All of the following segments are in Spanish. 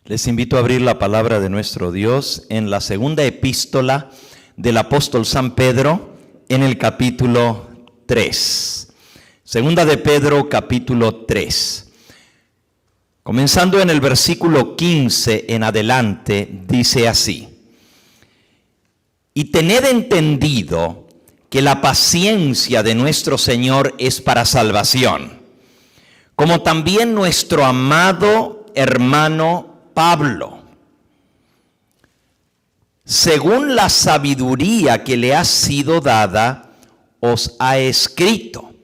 Les invito a abrir la palabra de nuestro Dios en la segunda epístola del apóstol San Pedro, en el capítulo 3. Segunda de Pedro, capítulo 3. Comenzando en el versículo 15 en adelante, dice así: Y tened entendido que la paciencia de nuestro Señor es para salvación, como también nuestro amado hermano Pablo, según la sabiduría que le ha sido dada, os ha escrito.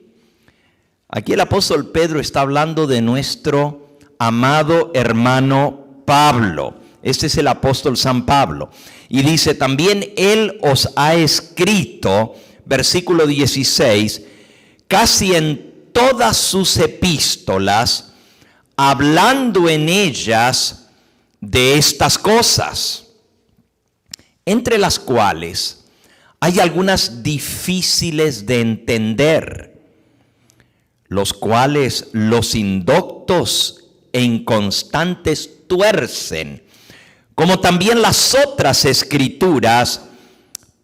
Aquí el apóstol Pedro está hablando de nuestro amado hermano Pablo. Este es el apóstol San Pablo. Y dice también, él os ha escrito, versículo 16, casi en todas sus epístolas, hablando en ellas de estas cosas, entre las cuales hay algunas difíciles de entender, los cuales los indoctos e inconstantes tuercen, como también las otras escrituras,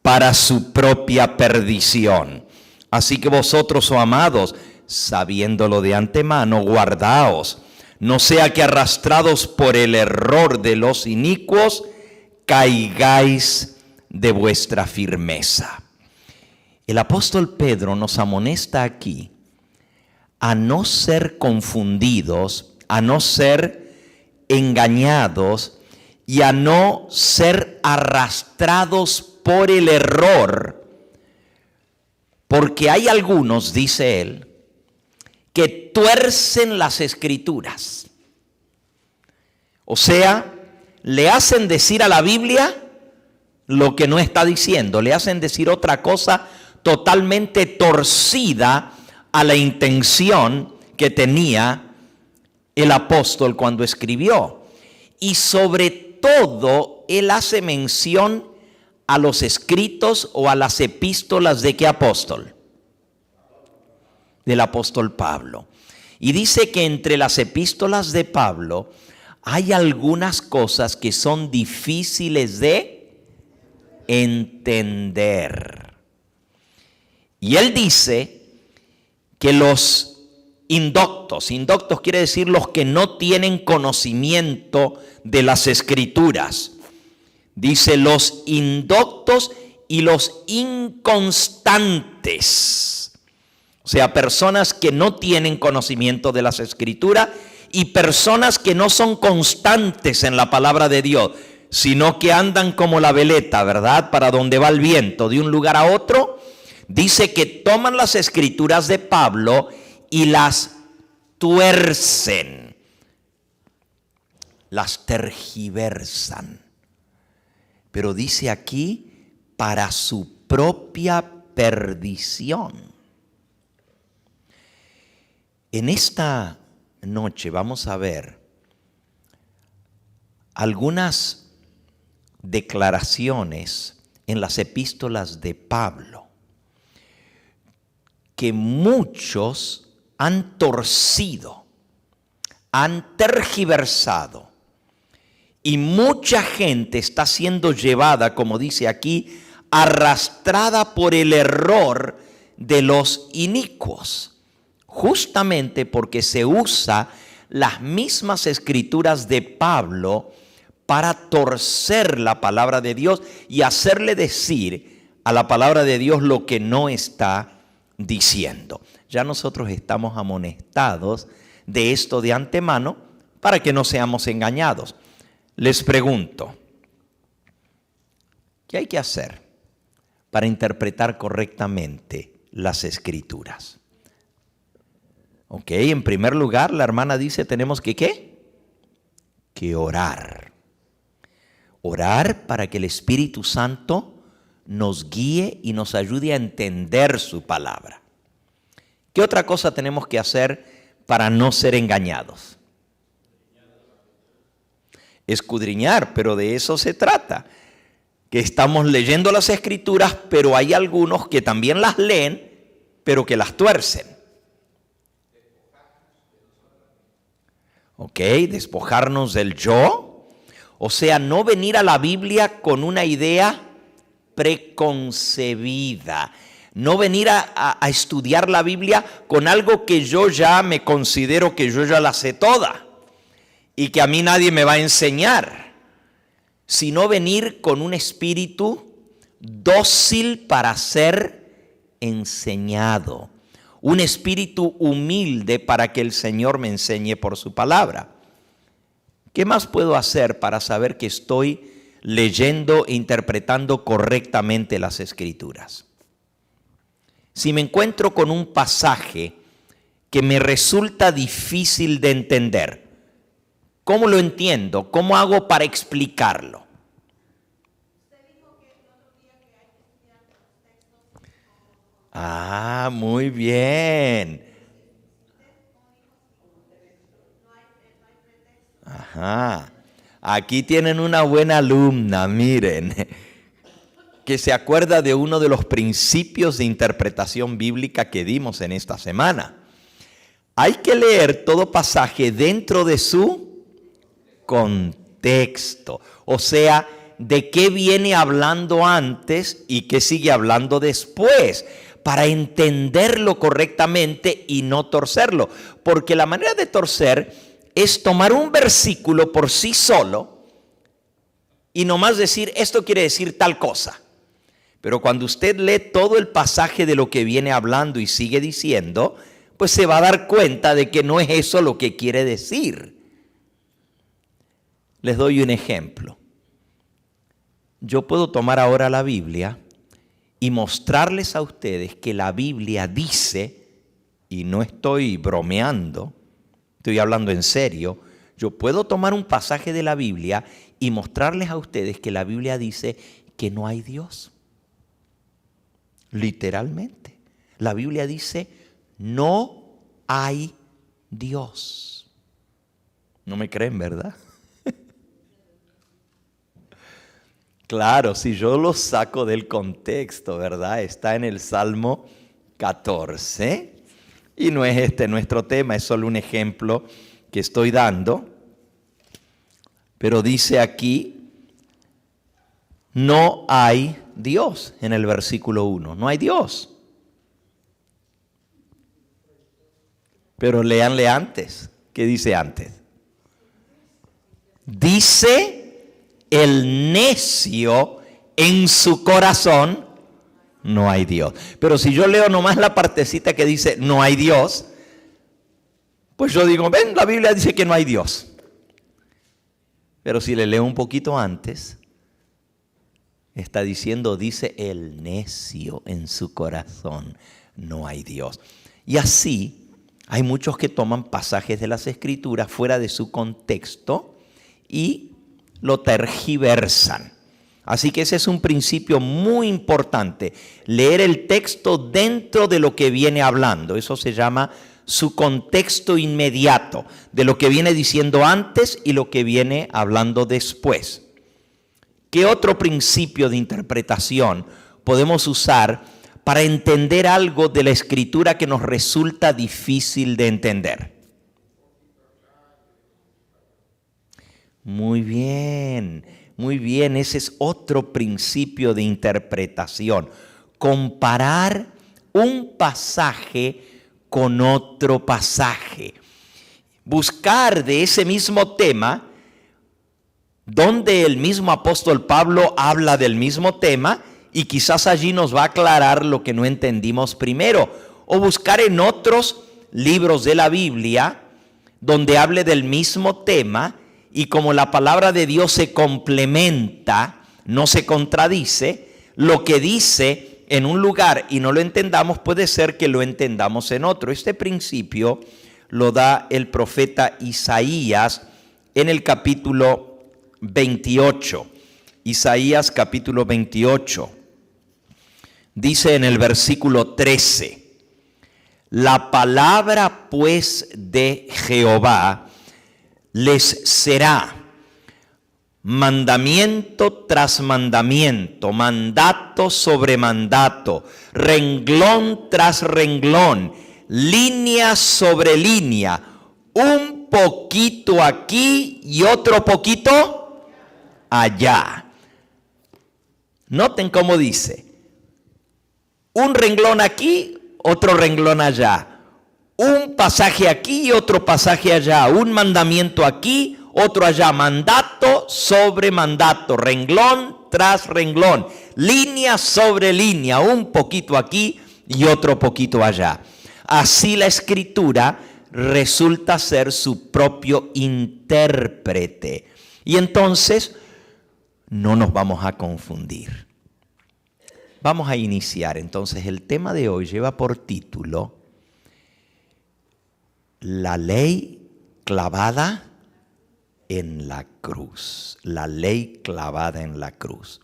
para su propia perdición. Así que vosotros, oh amados, sabiéndolo de antemano, guardaos, no sea que arrastrados por el error de los inicuos, caigáis de vuestra firmeza. El apóstol Pedro nos amonesta aquí a no ser confundidos, a no ser engañados y a no ser arrastrados por el error, porque hay algunos, dice él, que tuercen las escrituras. O sea, le hacen decir a la Biblia lo que no está diciendo, le hacen decir otra cosa totalmente torcida a la intención que tenía el apóstol cuando escribió. Y sobre todo, él hace mención a los escritos o a las epístolas ¿de qué apóstol? Del apóstol Pablo. Y dice que entre las epístolas de Pablo hay algunas cosas que son difíciles de entender. Y él dice que los indoctos quiere decir los que no tienen conocimiento de las escrituras. Dice los indoctos y los inconstantes. O sea, personas que no tienen conocimiento de las escrituras y personas que no son constantes en la palabra de Dios, sino que andan como la veleta, ¿verdad? Para donde va el viento, de un lugar a otro. Dice que toman las escrituras de Pablo y las tuercen, las tergiversan. Pero dice aquí, para su propia perdición. En esta noche vamos a ver algunas declaraciones en las epístolas de Pablo que muchos han torcido, han tergiversado, y mucha gente está siendo llevada, como dice aquí, arrastrada por el error de los inicuos. Justamente porque se usa las mismas escrituras de Pablo para torcer la palabra de Dios y hacerle decir a la palabra de Dios lo que no está diciendo. Ya nosotros estamos amonestados de esto de antemano para que no seamos engañados. Les pregunto, ¿qué hay que hacer para interpretar correctamente las escrituras? Ok, en primer lugar, la hermana dice, tenemos que ¿qué? Que orar. Orar para que el Espíritu Santo nos guíe y nos ayude a entender su palabra. ¿Qué otra cosa tenemos que hacer para no ser engañados? Escudriñar, pero de eso se trata. Que estamos leyendo las escrituras, pero hay algunos que también las leen, pero que las tuercen. Ok, despojarnos del yo O sea, no venir a la Biblia con una idea preconcebida. No venir a estudiar la Biblia con algo que yo ya me considero que yo ya la sé toda y que a mí nadie me va a enseñar, sino venir con un espíritu dócil para ser enseñado, un espíritu humilde para que el Señor me enseñe por su palabra. ¿Qué más puedo hacer para saber que estoy leyendo e interpretando correctamente las Escrituras? Si me encuentro con un pasaje que me resulta difícil de entender, ¿cómo lo entiendo? ¿Cómo hago para explicarlo? Ah, muy bien. Ajá. Aquí tienen una buena alumna, miren, que se acuerda de uno de los principios de interpretación bíblica que dimos en esta semana. Hay que leer todo pasaje dentro de su contexto, o sea, de qué viene hablando antes y qué sigue hablando después, para entenderlo correctamente y no torcerlo, porque la manera de torcer es tomar un versículo por sí solo y nomás decir, esto quiere decir tal cosa. Pero cuando usted lee todo el pasaje de lo que viene hablando y sigue diciendo, pues se va a dar cuenta de que no es eso lo que quiere decir. Les doy un ejemplo. Yo puedo tomar ahora la Biblia y mostrarles a ustedes que la Biblia dice, y no estoy bromeando, estoy hablando en serio, yo puedo tomar un pasaje de la Biblia y mostrarles a ustedes que la Biblia dice que no hay Dios. Literalmente. La Biblia dice, no hay Dios. No me creen, ¿verdad? Claro, si yo lo saco del contexto, ¿verdad? Está en el Salmo 14. Y no es este nuestro tema, es solo un ejemplo que estoy dando. Pero dice aquí, no hay Dios en el versículo 1. No hay Dios. Pero léanle antes. ¿Qué dice antes? Dice el necio en su corazón, no hay Dios. Pero si yo leo nomás la partecita que dice no hay Dios, pues yo digo, ven, la Biblia dice que no hay Dios. Pero si le leo un poquito antes, está diciendo, dice el necio en su corazón, no hay Dios. Y así hay muchos que toman pasajes de las Escrituras fuera de su contexto y lo tergiversan. Así que ese es un principio muy importante, leer el texto dentro de lo que viene hablando. Eso se llama su contexto inmediato, de lo que viene diciendo antes y lo que viene hablando después. ¿Qué otro principio de interpretación podemos usar para entender algo de la Escritura que nos resulta difícil de entender? Muy bien, ese es otro principio de interpretación. Comparar un pasaje con otro pasaje. Buscar de ese mismo tema, donde el mismo apóstol Pablo habla del mismo tema, y quizás allí nos va a aclarar lo que no entendimos primero. O buscar en otros libros de la Biblia, donde hable del mismo tema, y como la palabra de Dios se complementa, no se contradice, lo que dice en un lugar y no lo entendamos, puede ser que lo entendamos en otro. Este principio lo da el profeta Isaías en el capítulo 28. Isaías capítulo 28. Dice en el versículo 13, la palabra pues de Jehová les será mandamiento tras mandamiento, mandato sobre mandato, renglón tras renglón, línea sobre línea, un poquito aquí y otro poquito allá. Noten cómo dice, un renglón aquí, otro renglón allá. Un pasaje aquí y otro pasaje allá. Un mandamiento aquí, otro allá. Mandato sobre mandato. Renglón tras renglón. Línea sobre línea. Un poquito aquí y otro poquito allá. Así la Escritura resulta ser su propio intérprete. Y entonces no nos vamos a confundir. Vamos a iniciar. Entonces el tema de hoy lleva por título La ley clavada en la cruz. La ley clavada en la cruz.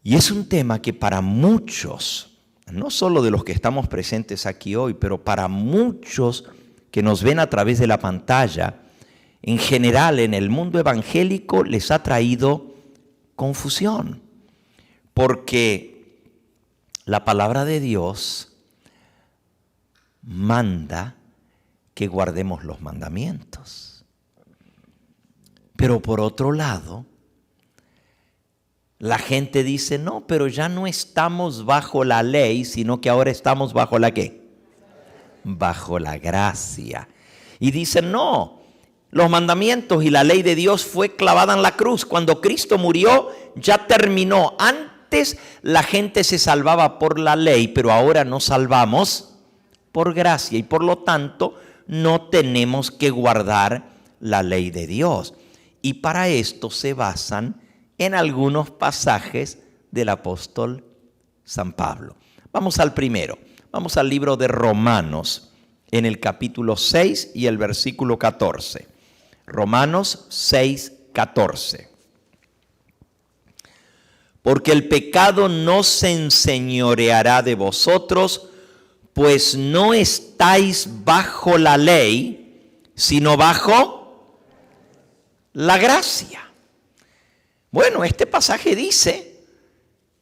Y es un tema que para muchos, no solo de los que estamos presentes aquí hoy, pero para muchos que nos ven a través de la pantalla, en general en el mundo evangélico les ha traído confusión. Porque la palabra de Dios manda que guardemos los mandamientos. Pero por otro lado, la gente dice, no, pero ya no estamos bajo la ley, sino que ahora estamos bajo la ¿qué? Bajo la gracia. Y dicen, no, los mandamientos y la ley de Dios fue clavada en la cruz. Cuando Cristo murió, ya terminó. Antes la gente se salvaba por la ley, pero ahora nos salvamos por gracia. Y por lo tanto, no tenemos que guardar la ley de Dios. Y para esto se basan en algunos pasajes del apóstol San Pablo. Vamos al primero. Vamos al libro de Romanos, en el capítulo 6 y el versículo 14. Romanos 6, 14. Porque el pecado no se enseñoreará de vosotros, pues no estáis bajo la ley, sino bajo la gracia. Bueno, este pasaje dice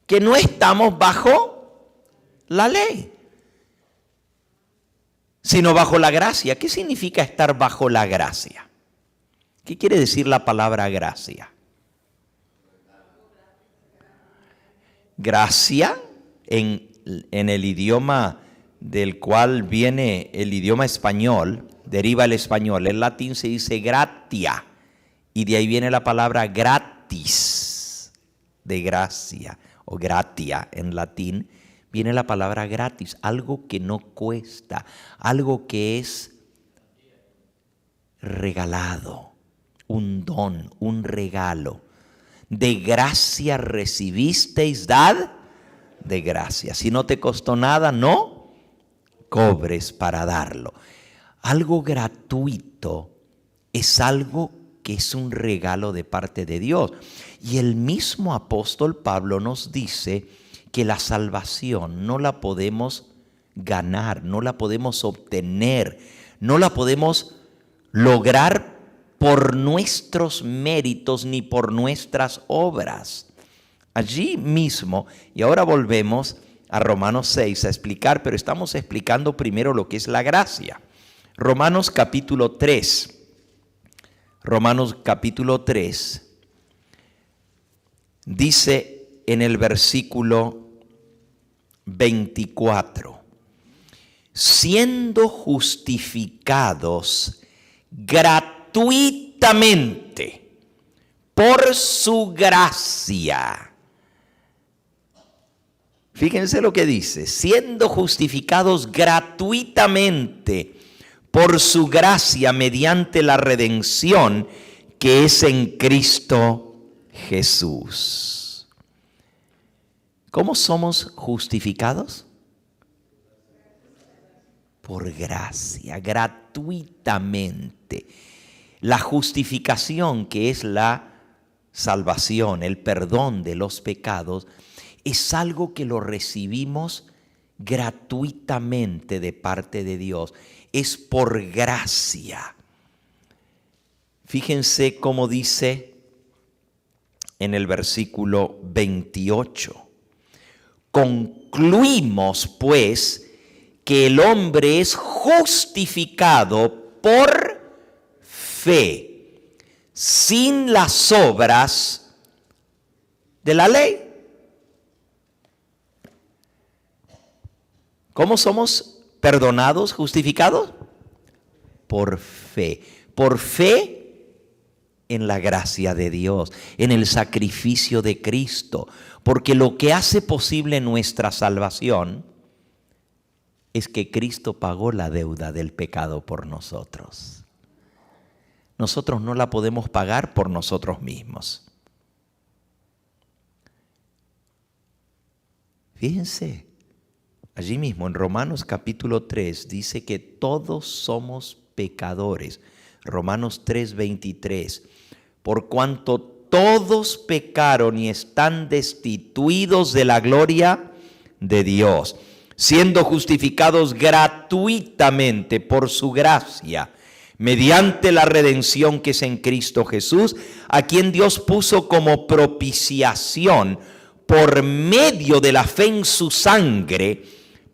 que no estamos bajo la ley, sino bajo la gracia. ¿Qué significa estar bajo la gracia? ¿Qué quiere decir la palabra gracia? Gracia, en el idioma del cual viene el idioma español, deriva el español. En latín se dice gratia, y de ahí viene la palabra gratis, de gracia, o gratia en latín. Viene la palabra gratis, algo que no cuesta, algo que es regalado. Un don, un regalo. De gracia recibisteis, dad de gracia. Si no te costó nada, no cobres para darlo. Algo gratuito es algo que es un regalo de parte de Dios. Y el mismo apóstol Pablo nos dice que la salvación no la podemos ganar, no la podemos obtener, no la podemos lograr por nuestros méritos ni por nuestras obras. Allí mismo, y ahora volvemos a Romanos 6 a explicar, pero estamos explicando primero lo que es la gracia. Romanos capítulo 3. Romanos capítulo 3 dice en el versículo 24, siendo justificados gratuitamente por su gracia. Fíjense lo que dice, siendo justificados gratuitamente por su gracia mediante la redención que es en Cristo Jesús. ¿Cómo somos justificados? Por gracia, gratuitamente. La justificación, que es la salvación, el perdón de los pecados, es algo que lo recibimos gratuitamente de parte de Dios. Es por gracia. Fíjense cómo dice en el versículo 28. Concluimos, pues, que el hombre es justificado por fe, sin las obras de la ley. ¿Cómo somos perdonados, justificados? Por fe. Por fe en la gracia de Dios, en el sacrificio de Cristo. Porque lo que hace posible nuestra salvación es que Cristo pagó la deuda del pecado por nosotros. Nosotros no la podemos pagar por nosotros mismos. Fíjense, allí mismo en Romanos capítulo 3 dice que todos somos pecadores. Romanos 3:23. Por cuanto todos pecaron y están destituidos de la gloria de Dios, siendo justificados gratuitamente por su gracia, mediante la redención que es en Cristo Jesús, a quien Dios puso como propiciación por medio de la fe en su sangre,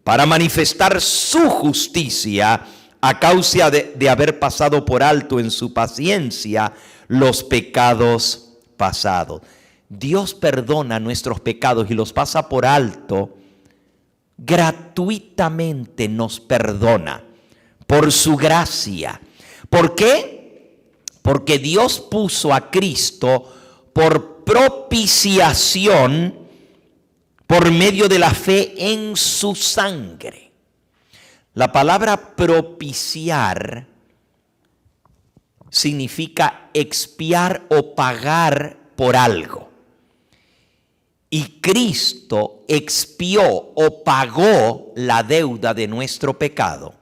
para manifestar su justicia a causa de haber pasado por alto en su paciencia los pecados pasados. Dios perdona nuestros pecados y los pasa por alto. Gratuitamente nos perdona por su gracia. ¿Por qué? Porque Dios puso a Cristo por propiciación por medio de la fe en su sangre. La palabra propiciar significa expiar o pagar por algo. Y Cristo expió o pagó la deuda de nuestro pecado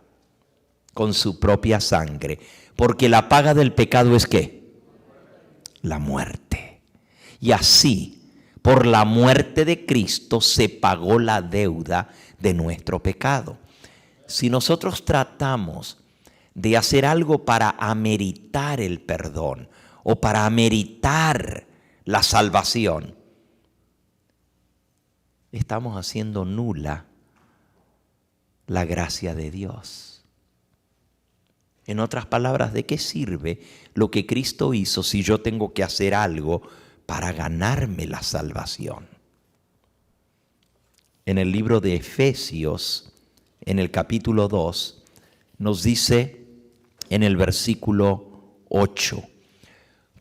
con su propia sangre. Porque la paga del pecado es ¿qué? La muerte. Y así, por la muerte de Cristo se pagó la deuda de nuestro pecado. Si nosotros tratamos de hacer algo para ameritar el perdón o para ameritar la salvación, estamos haciendo nula la gracia de Dios. En otras palabras, ¿de qué sirve lo que Cristo hizo si yo tengo que hacer algo para ganarme la salvación? En el libro de Efesios, en el capítulo 2, nos dice en el versículo 8,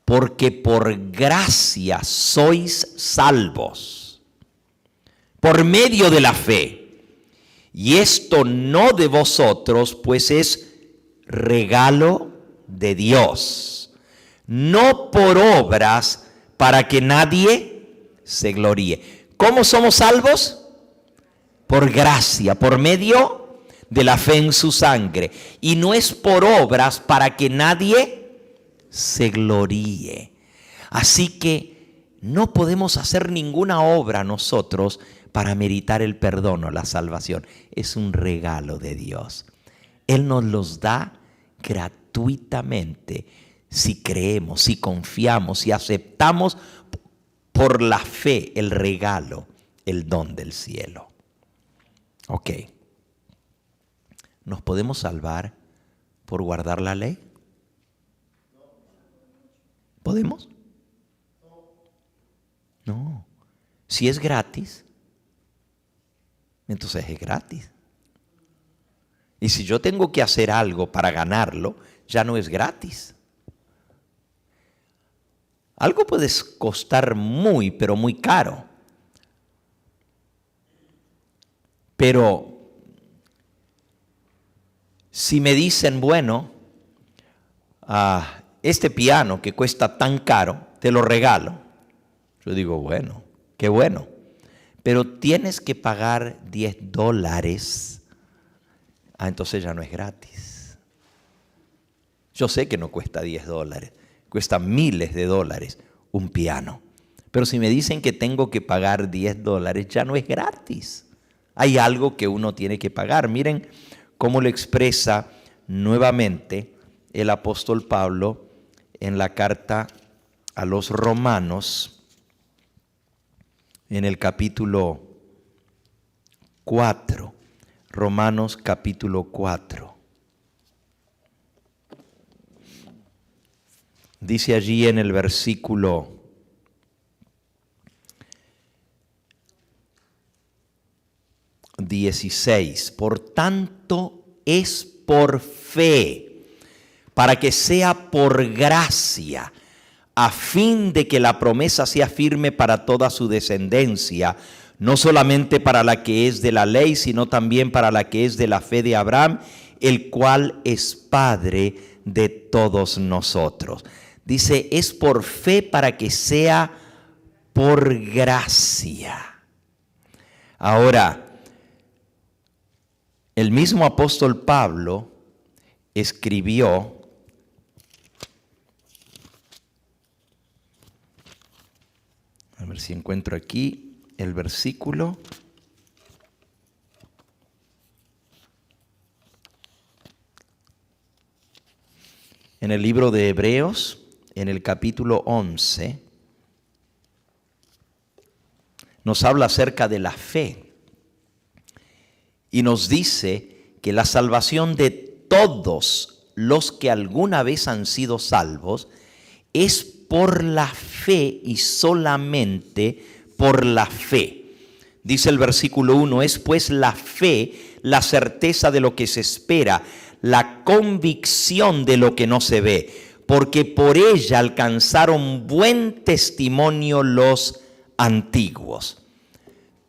porque por gracia sois salvos, por medio de la fe, y esto no de vosotros, pues es regalo de Dios, no por obras, para que nadie se gloríe. ¿Cómo somos salvos? Por gracia, por medio de la fe en su sangre. Y no es por obras para que nadie se gloríe. Así que no podemos hacer ninguna obra nosotros para meritar el perdón o la salvación. Es un regalo de Dios. Él nos los da gratuitamente. Si creemos, si confiamos, si aceptamos por la fe el regalo, el don del cielo. Ok. ¿Nos podemos salvar por guardar la ley? ¿Podemos? No. Si es gratis, entonces es gratis. Y si yo tengo que hacer algo para ganarlo, ya no es gratis. Algo puede costar muy, pero muy caro. Pero si me dicen, bueno, este piano que cuesta tan caro, te lo regalo. Yo digo, bueno, qué bueno. Pero tienes que pagar $10. Entonces ya no es gratis. Yo sé que no cuesta $10. Cuesta miles de dólares un piano. Pero si me dicen que tengo que pagar $10, ya no es gratis. Hay algo que uno tiene que pagar. Miren cómo lo expresa nuevamente el apóstol Pablo en la carta a los Romanos, en el capítulo 4. Romanos capítulo 4. Dice allí en el versículo 16, por tanto es por fe, para que sea por gracia, a fin de que la promesa sea firme para toda su descendencia, no solamente para la que es de la ley, sino también para la que es de la fe de Abraham, el cual es Padre de todos nosotros. Dice, es por fe para que sea por gracia. Ahora, el mismo apóstol Pablo escribió a ver si encuentro aquí el versículo. En el libro de Hebreos, en el capítulo 11, nos habla acerca de la fe y nos dice que la salvación de todos los que alguna vez han sido salvos es por la fe y solamente por la fe. Dice el versículo 1, es pues la fe la certeza de lo que se espera, la convicción de lo que no se ve, porque por ella alcanzaron buen testimonio los antiguos.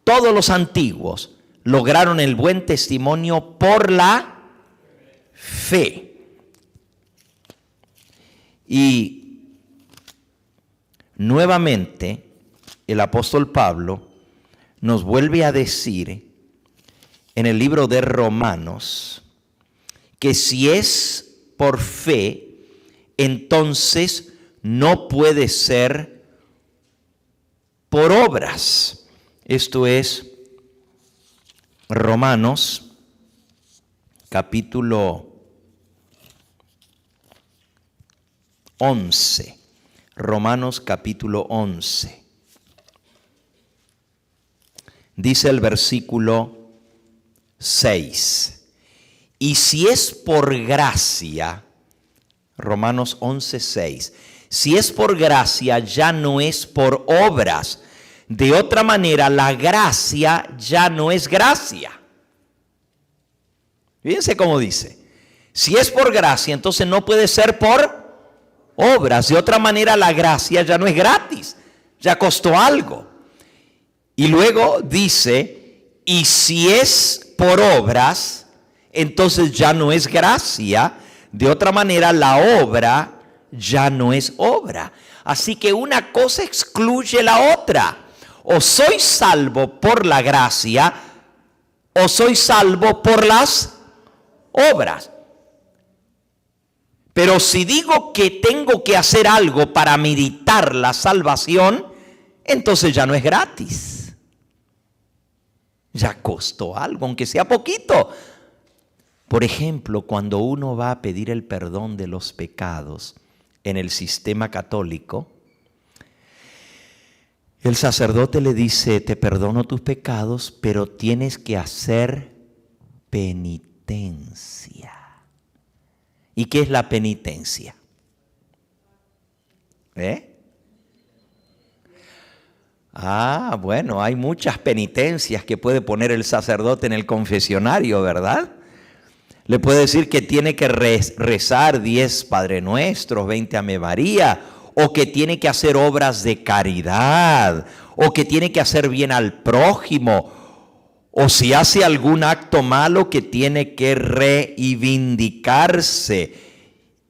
Todos los antiguos lograron el buen testimonio por la fe. Y nuevamente el apóstol Pablo nos vuelve a decir en el libro de Romanos que si es por fe, entonces no puede ser por obras. Esto es Romanos capítulo 11. Romanos capítulo 11. Dice el versículo 6. Y si es por gracia, Romanos 11:6, si es por gracia ya no es por obras. De otra manera, la gracia ya no es gracia. Fíjense cómo dice. Si es por gracia, entonces no puede ser por obras. De otra manera, la gracia ya no es gratis, ya costó algo. Y luego dice, y si es por obras, entonces ya no es gracia. De otra manera, la obra ya no es obra. Así que una cosa excluye la otra. O soy salvo por la gracia, o soy salvo por las obras. Pero si digo que tengo que hacer algo para meritar la salvación, entonces ya no es gratis. Ya costó algo, aunque sea poquito. Por ejemplo, cuando uno va a pedir el perdón de los pecados en el sistema católico, el sacerdote le dice, te perdono tus pecados, pero tienes que hacer penitencia. ¿Y qué es la penitencia? Bueno, hay muchas penitencias que puede poner el sacerdote en el confesionario, ¿verdad? Le puede decir que tiene que rezar 10 Padre Nuestros, 20 Ave María, o que tiene que hacer obras de caridad, o que tiene que hacer bien al prójimo, o si hace algún acto malo que tiene que reivindicarse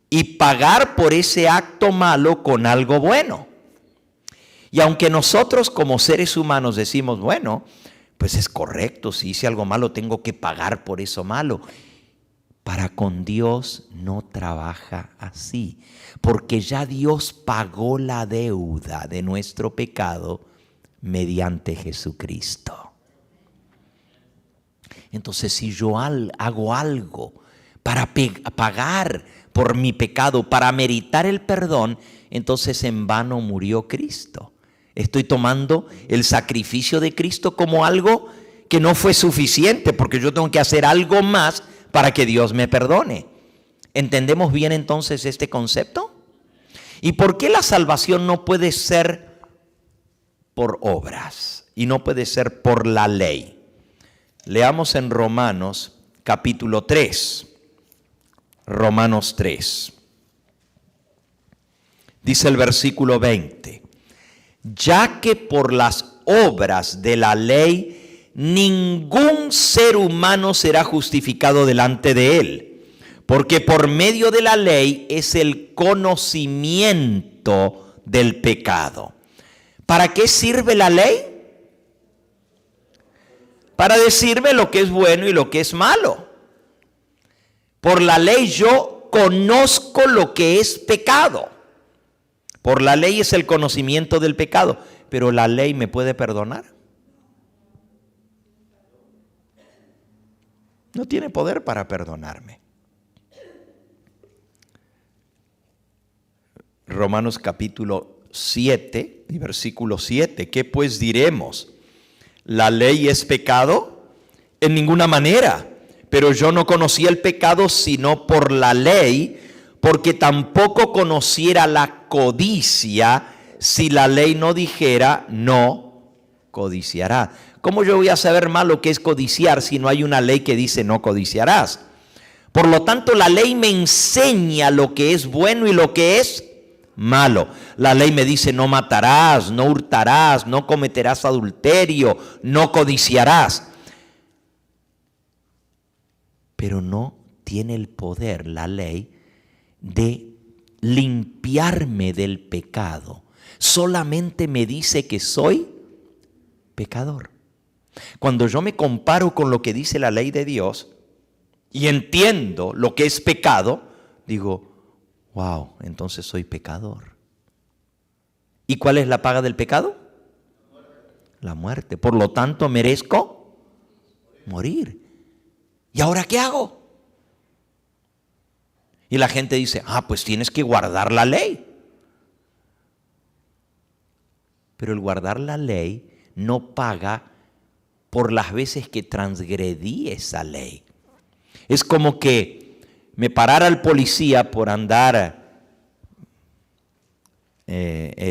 y pagar por ese acto malo con algo bueno. Y aunque nosotros como seres humanos decimos, bueno, pues es correcto, si hice algo malo tengo que pagar por eso malo. Para con Dios no trabaja así, porque ya Dios pagó la deuda de nuestro pecado mediante Jesucristo. Entonces, si yo hago algo para pagar por mi pecado, para meritar el perdón, entonces en vano murió Cristo. Estoy tomando el sacrificio de Cristo como algo que no fue suficiente, porque yo tengo que hacer algo más para que Dios me perdone. ¿Entendemos bien entonces este concepto? ¿Y por qué la salvación no puede ser por obras y no puede ser por la ley? Leamos en Romanos capítulo 3. Romanos 3. Dice el versículo 20. Ya que por las obras de la ley ningún ser humano será justificado delante de él, porque por medio de la ley es el conocimiento del pecado. ¿Para qué sirve la ley? Para decirme lo que es bueno y lo que es malo. Por la ley yo conozco lo que es pecado. Por la ley es el conocimiento del pecado. Pero la ley me puede perdonar. No tiene poder para perdonarme. Romanos capítulo 7 y versículo 7. ¿Qué pues diremos? ¿La ley es pecado? En ninguna manera. Pero yo no conocía el pecado sino por la ley, porque tampoco conociera la codicia si la ley no dijera no codiciarás. ¿Cómo yo voy a saber más lo que es codiciar si no hay una ley que dice no codiciarás? Por lo tanto, la ley me enseña lo que es bueno y lo que es malo. La ley me dice no matarás, no hurtarás, no cometerás adulterio, no codiciarás. Pero no tiene el poder la ley de limpiarme del pecado. Solamente me dice que soy pecador. Cuando yo me comparo con lo que dice la ley de Dios y entiendo lo que es pecado, digo, wow, entonces soy pecador. ¿Y cuál es la paga del pecado? La muerte. Por lo tanto, merezco morir. ¿Y ahora qué hago? Y la gente dice, pues tienes que guardar la ley. Pero el guardar la ley no paga por las veces que transgredí esa ley. Es como que me parara el policía por andar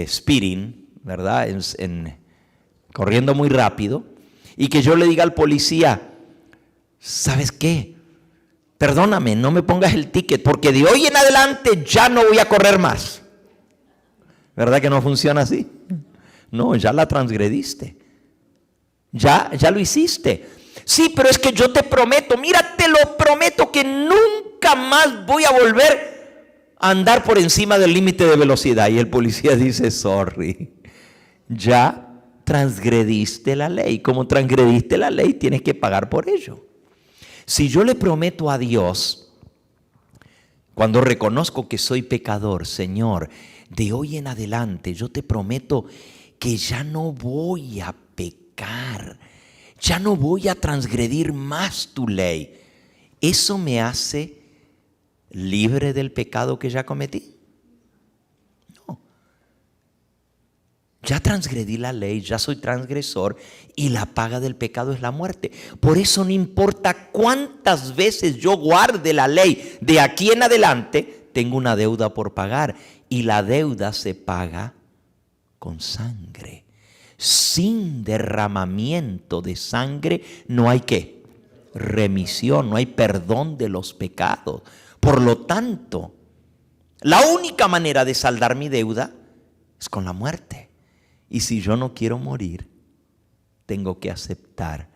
speeding, ¿verdad? Corriendo muy rápido, y que yo le diga al policía, ¿sabes qué? Perdóname, no me pongas el ticket, porque de hoy en adelante ya no voy a correr más. ¿Verdad que no funciona así? No, ya la transgrediste. Ya lo hiciste. Sí, pero es que yo te prometo, mira, te lo prometo que nunca más voy a volver a andar por encima del límite de velocidad. Y el policía dice, sorry, ya transgrediste la ley. Como transgrediste la ley, tienes que pagar por ello. Si yo le prometo a Dios, cuando reconozco que soy pecador, Señor, de hoy en adelante yo te prometo que ya no voy a pecar, ya no voy a transgredir más tu ley. ¿Eso me hace libre del pecado que ya cometí? No. Ya transgredí la ley, ya soy transgresor y la paga del pecado es la muerte. Por eso no importa cuántas veces yo guarde la ley, de aquí en adelante tengo una deuda por pagar y la deuda se paga con sangre. Sin derramamiento de sangre no hay ¿qué? Remisión, no hay perdón de los pecados. Por lo tanto, la única manera de saldar mi deuda es con la muerte. Y si yo no quiero morir, tengo que aceptar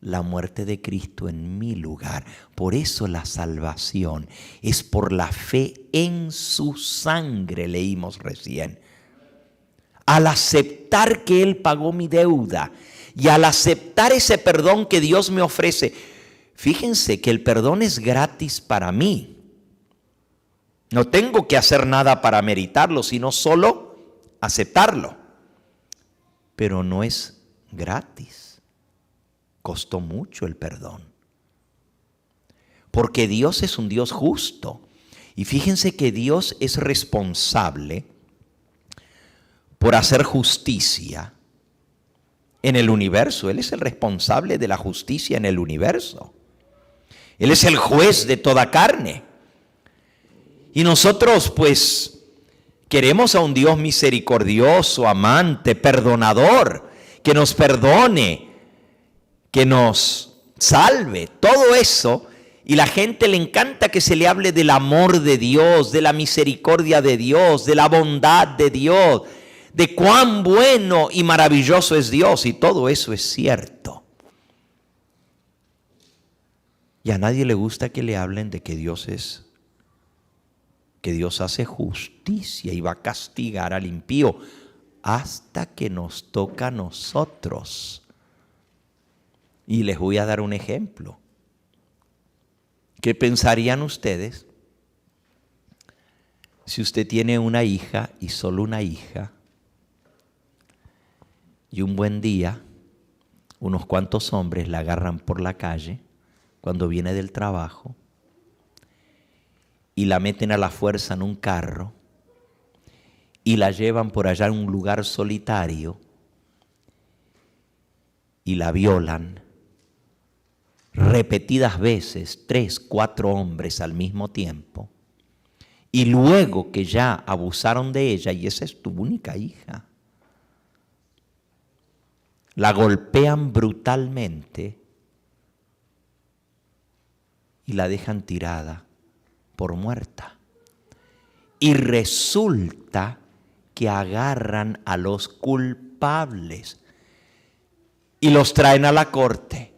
la muerte de Cristo en mi lugar. Por eso la salvación es por la fe en su sangre, leímos recién. Al aceptar que Él pagó mi deuda y al aceptar ese perdón que Dios me ofrece, fíjense que el perdón es gratis para mí. No tengo que hacer nada para meritarlo, sino solo aceptarlo. Pero no es gratis. Costó mucho el perdón. Porque Dios es un Dios justo. Y fíjense que Dios es responsable por hacer justicia en el universo. Él es el responsable de la justicia en el universo. Él es el juez de toda carne. Y nosotros, pues, Queremos a un Dios misericordioso, amante, perdonador, que nos perdone, que nos salve, todo eso. Y la gente le encanta que se le hable del amor de Dios, de la misericordia de Dios, de la bondad de Dios, de cuán bueno y maravilloso es Dios. Y todo eso es cierto. Y a nadie le gusta que le hablen de que Dios hace justicia y va a castigar al impío hasta que nos toca a nosotros. Y les voy a dar un ejemplo. ¿Qué pensarían ustedes si usted tiene una hija y solo una hija y un buen día unos cuantos hombres la agarran por la calle cuando viene del trabajo y la meten a la fuerza en un carro y la llevan por allá en un lugar solitario y la violan repetidas veces, 3, 4 hombres al mismo tiempo, y luego que ya abusaron de ella, y esa es tu única hija, la golpean brutalmente y la dejan tirada por muerta. Y resulta que agarran a los culpables y los traen a la corte.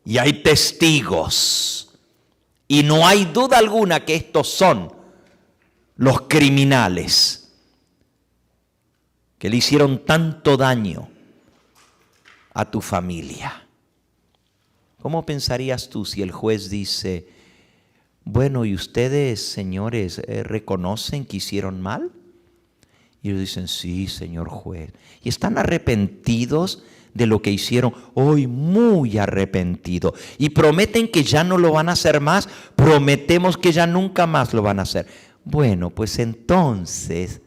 Y hay testigos. Y no hay duda alguna que estos son los criminales que le hicieron tanto daño a tu familia. ¿Cómo pensarías tú si el juez dice, bueno, ¿y ustedes, señores, reconocen que hicieron mal? Y ellos dicen, sí, señor juez. Y están arrepentidos de lo que hicieron, hoy muy arrepentidos. Y prometen que ya no lo van a hacer más, prometemos que ya nunca más lo van a hacer. Bueno, pues entonces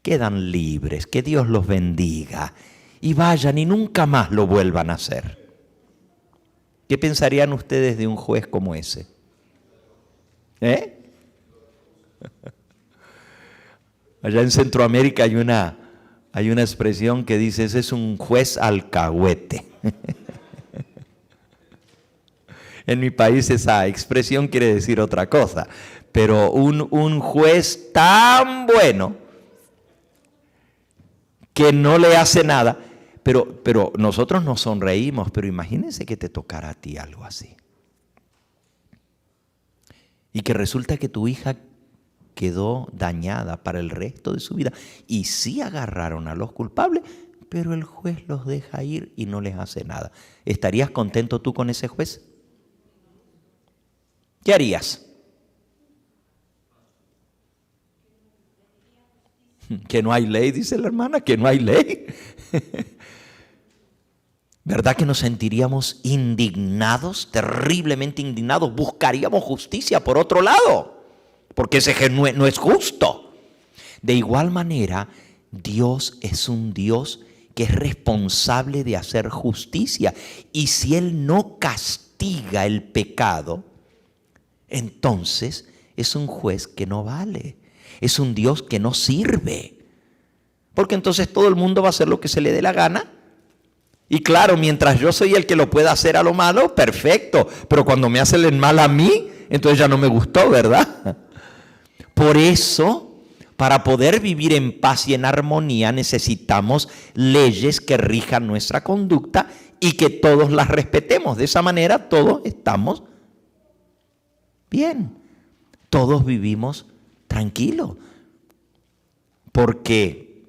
quedan libres, que Dios los bendiga y vayan y nunca más lo vuelvan a hacer. ¿Qué pensarían ustedes de un juez como ese? Allá en Centroamérica hay una expresión que dice, ese es un juez alcahuete. En mi país esa expresión quiere decir otra cosa, pero un juez tan bueno que no le hace nada, pero nosotros nos sonreímos, pero imagínense que te tocara a ti algo así. Y que resulta que tu hija quedó dañada para el resto de su vida. Y sí agarraron a los culpables, pero el juez los deja ir y no les hace nada. ¿Estarías contento tú con ese juez? ¿Qué harías? Que no hay ley, dice la hermana, que no hay ley. ¿Verdad que nos sentiríamos indignados, terriblemente indignados? Buscaríamos justicia por otro lado, porque ese no es justo. De igual manera, Dios es un Dios que es responsable de hacer justicia. Y si Él no castiga el pecado, entonces es un juez que no vale. Es un Dios que no sirve. Porque entonces todo el mundo va a hacer lo que se le dé la gana. Y claro, mientras yo soy el que lo pueda hacer a lo malo, perfecto. Pero cuando me hacen el mal a mí, entonces ya no me gustó, ¿verdad? Por eso, para poder vivir en paz y en armonía, necesitamos leyes que rijan nuestra conducta y que todos las respetemos. De esa manera todos estamos bien. Todos vivimos tranquilos. Porque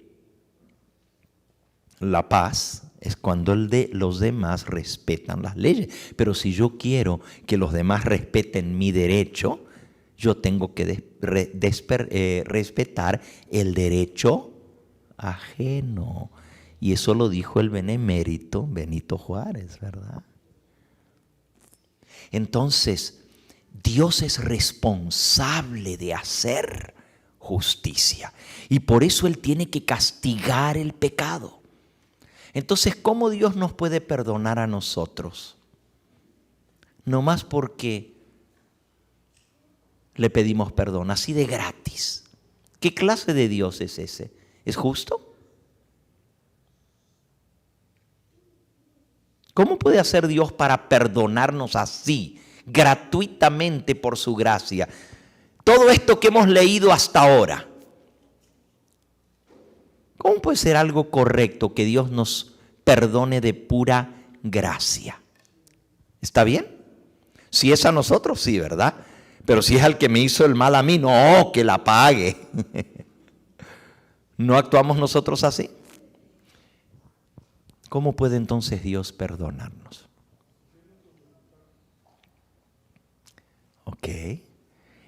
la paz es cuando los demás respetan las leyes. Pero si yo quiero que los demás respeten mi derecho, yo tengo que respetar el derecho ajeno. Y eso lo dijo el benemérito Benito Juárez, ¿verdad? Entonces, Dios es responsable de hacer justicia. Y por eso Él tiene que castigar el pecado. Entonces, ¿cómo Dios nos puede perdonar a nosotros? No más porque le pedimos perdón, así de gratis. ¿Qué clase de Dios es ese? ¿Es justo? ¿Cómo puede hacer Dios para perdonarnos así, gratuitamente por su gracia? Todo esto que hemos leído hasta ahora, ¿cómo puede ser algo correcto que Dios nos perdone de pura gracia? ¿Está bien? Si es a nosotros, sí, ¿verdad? Pero si es al que me hizo el mal a mí, no, que la pague. ¿No actuamos nosotros así? ¿Cómo puede entonces Dios perdonarnos? Ok,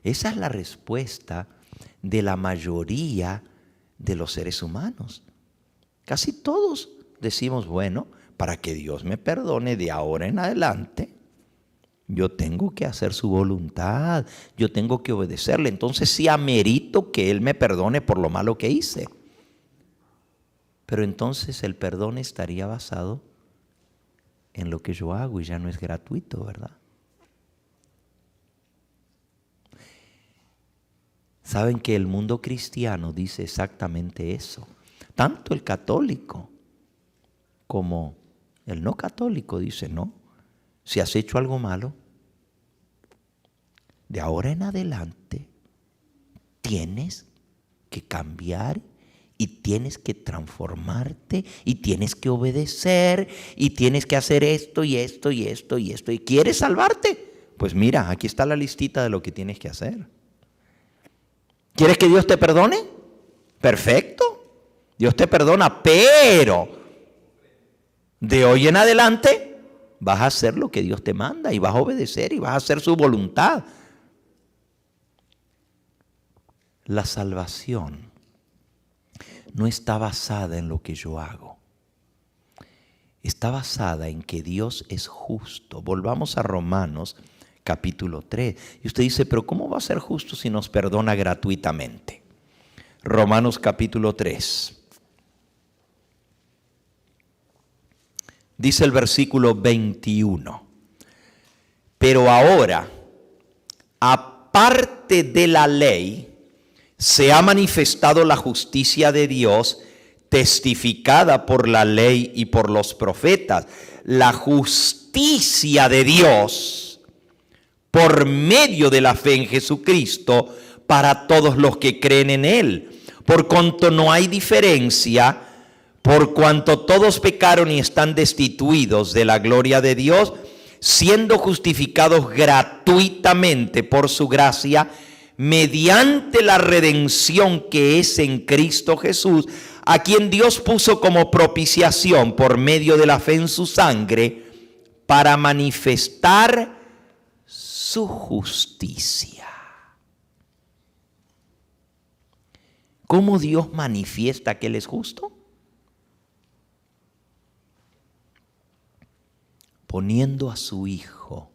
esa es la respuesta de la mayoría de los seres humanos. Casi todos decimos, bueno, para que Dios me perdone de ahora en adelante, yo tengo que hacer su voluntad, yo tengo que obedecerle. Entonces sí amerito que Él me perdone por lo malo que hice. Pero entonces el perdón estaría basado en lo que yo hago y ya no es gratuito, ¿verdad? Saben que el mundo cristiano dice exactamente eso. Tanto el católico como el no católico dice, no, si has hecho algo malo, de ahora en adelante tienes que cambiar y tienes que transformarte y tienes que obedecer y tienes que hacer esto y esto y esto y esto. ¿Y quieres salvarte? Pues mira, aquí está la listita de lo que tienes que hacer. ¿Quieres que Dios te perdone? Perfecto. Dios te perdona, pero de hoy en adelante vas a hacer lo que Dios te manda y vas a obedecer y vas a hacer su voluntad. La salvación no está basada en lo que yo hago. Está basada en que Dios es justo. Volvamos a Romanos capítulo 3. Y usted dice, pero ¿cómo va a ser justo si nos perdona gratuitamente? Romanos capítulo 3. Dice el versículo 21. Pero ahora, aparte de la ley, se ha manifestado la justicia de Dios, testificada por la ley y por los profetas. La justicia de Dios por medio de la fe en Jesucristo para todos los que creen en Él. Por cuanto no hay diferencia, por cuanto todos pecaron y están destituidos de la gloria de Dios, siendo justificados gratuitamente por su gracia, mediante la redención que es en Cristo Jesús, a quien Dios puso como propiciación por medio de la fe en su sangre, para manifestar su justicia. ¿Cómo Dios manifiesta que Él es justo? Poniendo a su Hijo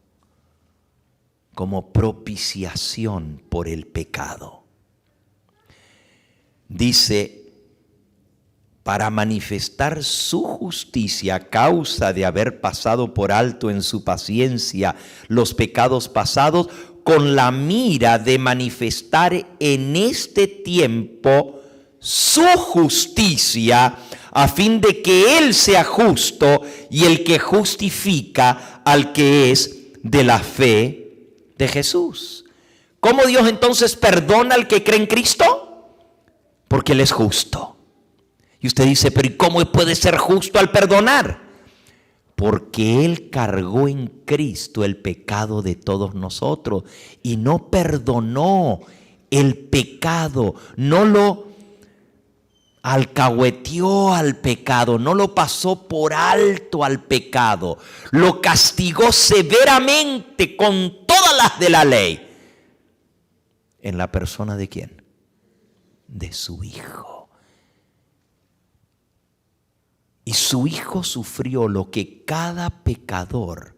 como propiciación por el pecado. Dice, para manifestar su justicia a causa de haber pasado por alto en su paciencia los pecados pasados, con la mira de manifestar en este tiempo su justicia, a fin de que Él sea justo y el que justifica al que es de la fe de Jesús. ¿Cómo Dios entonces perdona al que cree en Cristo? Porque Él es justo. Y usted dice, pero ¿y cómo puede ser justo al perdonar? Porque Él cargó en Cristo el pecado de todos nosotros y no perdonó el pecado, no lo alcahueteó al pecado, no lo pasó por alto al pecado, lo castigó severamente con todas las de la ley. ¿En la persona de quién? De su Hijo. Y su Hijo sufrió lo que cada pecador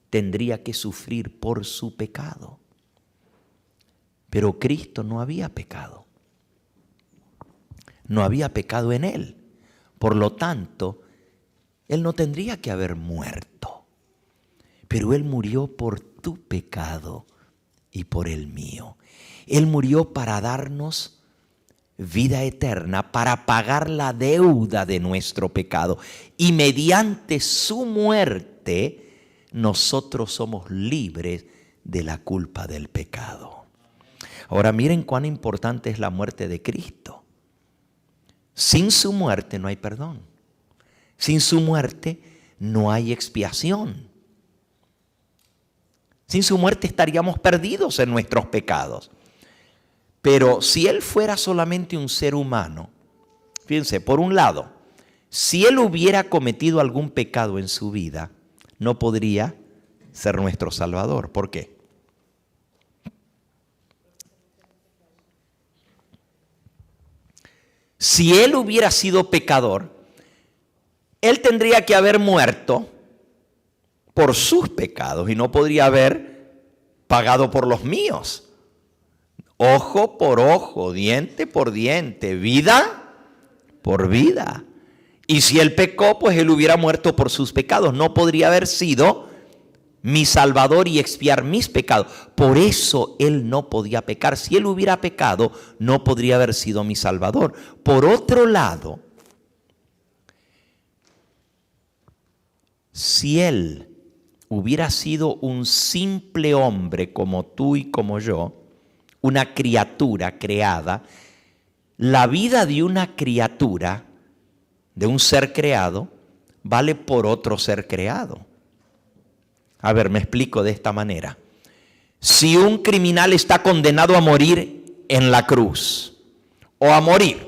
tendría que sufrir por su pecado. Pero Cristo no había pecado. No había pecado en Él. Por lo tanto, Él no tendría que haber muerto. Pero Él murió por tu pecado y por el mío. Él murió para darnos vida eterna para pagar la deuda de nuestro pecado. Y mediante su muerte, nosotros somos libres de la culpa del pecado. Ahora miren cuán importante es la muerte de Cristo. Sin su muerte no hay perdón. Sin su muerte no hay expiación. Sin su muerte estaríamos perdidos en nuestros pecados. Pero si Él fuera solamente un ser humano, fíjense, por un lado, si Él hubiera cometido algún pecado en su vida, no podría ser nuestro Salvador. ¿Por qué? Si Él hubiera sido pecador, Él tendría que haber muerto por sus pecados y no podría haber pagado por los míos. Ojo por ojo, diente por diente, vida por vida. Y si Él pecó, pues Él hubiera muerto por sus pecados. No podría haber sido mi Salvador y expiar mis pecados. Por eso Él no podía pecar. Si Él hubiera pecado, no podría haber sido mi Salvador. Por otro lado, si Él hubiera sido un simple hombre como tú y como yo, una criatura creada, la vida de una criatura, de un ser creado, vale por otro ser creado. A ver, me explico de esta manera. Si un criminal está condenado a morir en la cruz, o a morir,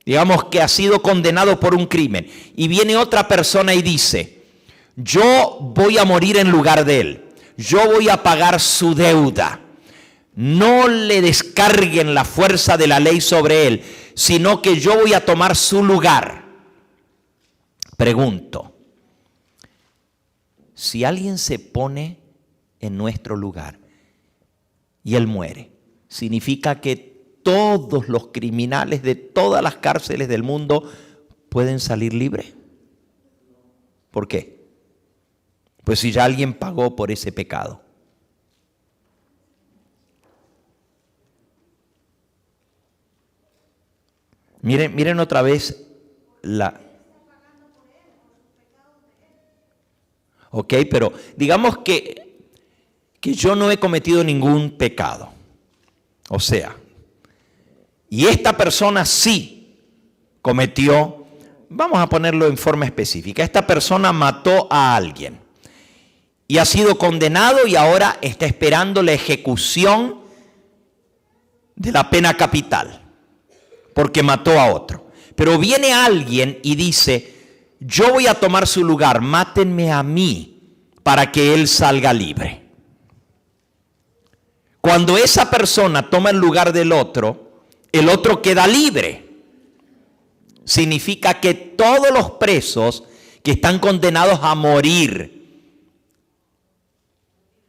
digamos que ha sido condenado por un crimen, y viene otra persona y dice, yo voy a morir en lugar de él, yo voy a pagar su deuda. No le descarguen la fuerza de la ley sobre él, sino que yo voy a tomar su lugar. Pregunto, si alguien se pone en nuestro lugar y él muere, ¿significa que todos los criminales de todas las cárceles del mundo pueden salir libres? ¿Por qué? Pues si ya alguien pagó por ese pecado. Miren otra vez la... Ok, pero digamos que yo no he cometido ningún pecado. O sea, y esta persona sí cometió, vamos a ponerlo en forma específica, esta persona mató a alguien y ha sido condenado y ahora está esperando la ejecución de la pena capital, porque mató a otro. Pero viene alguien y dice, yo voy a tomar su lugar, mátenme a mí para que él salga libre. Cuando esa persona toma el lugar del otro, el otro queda libre. Significa que todos los presos que están condenados a morir,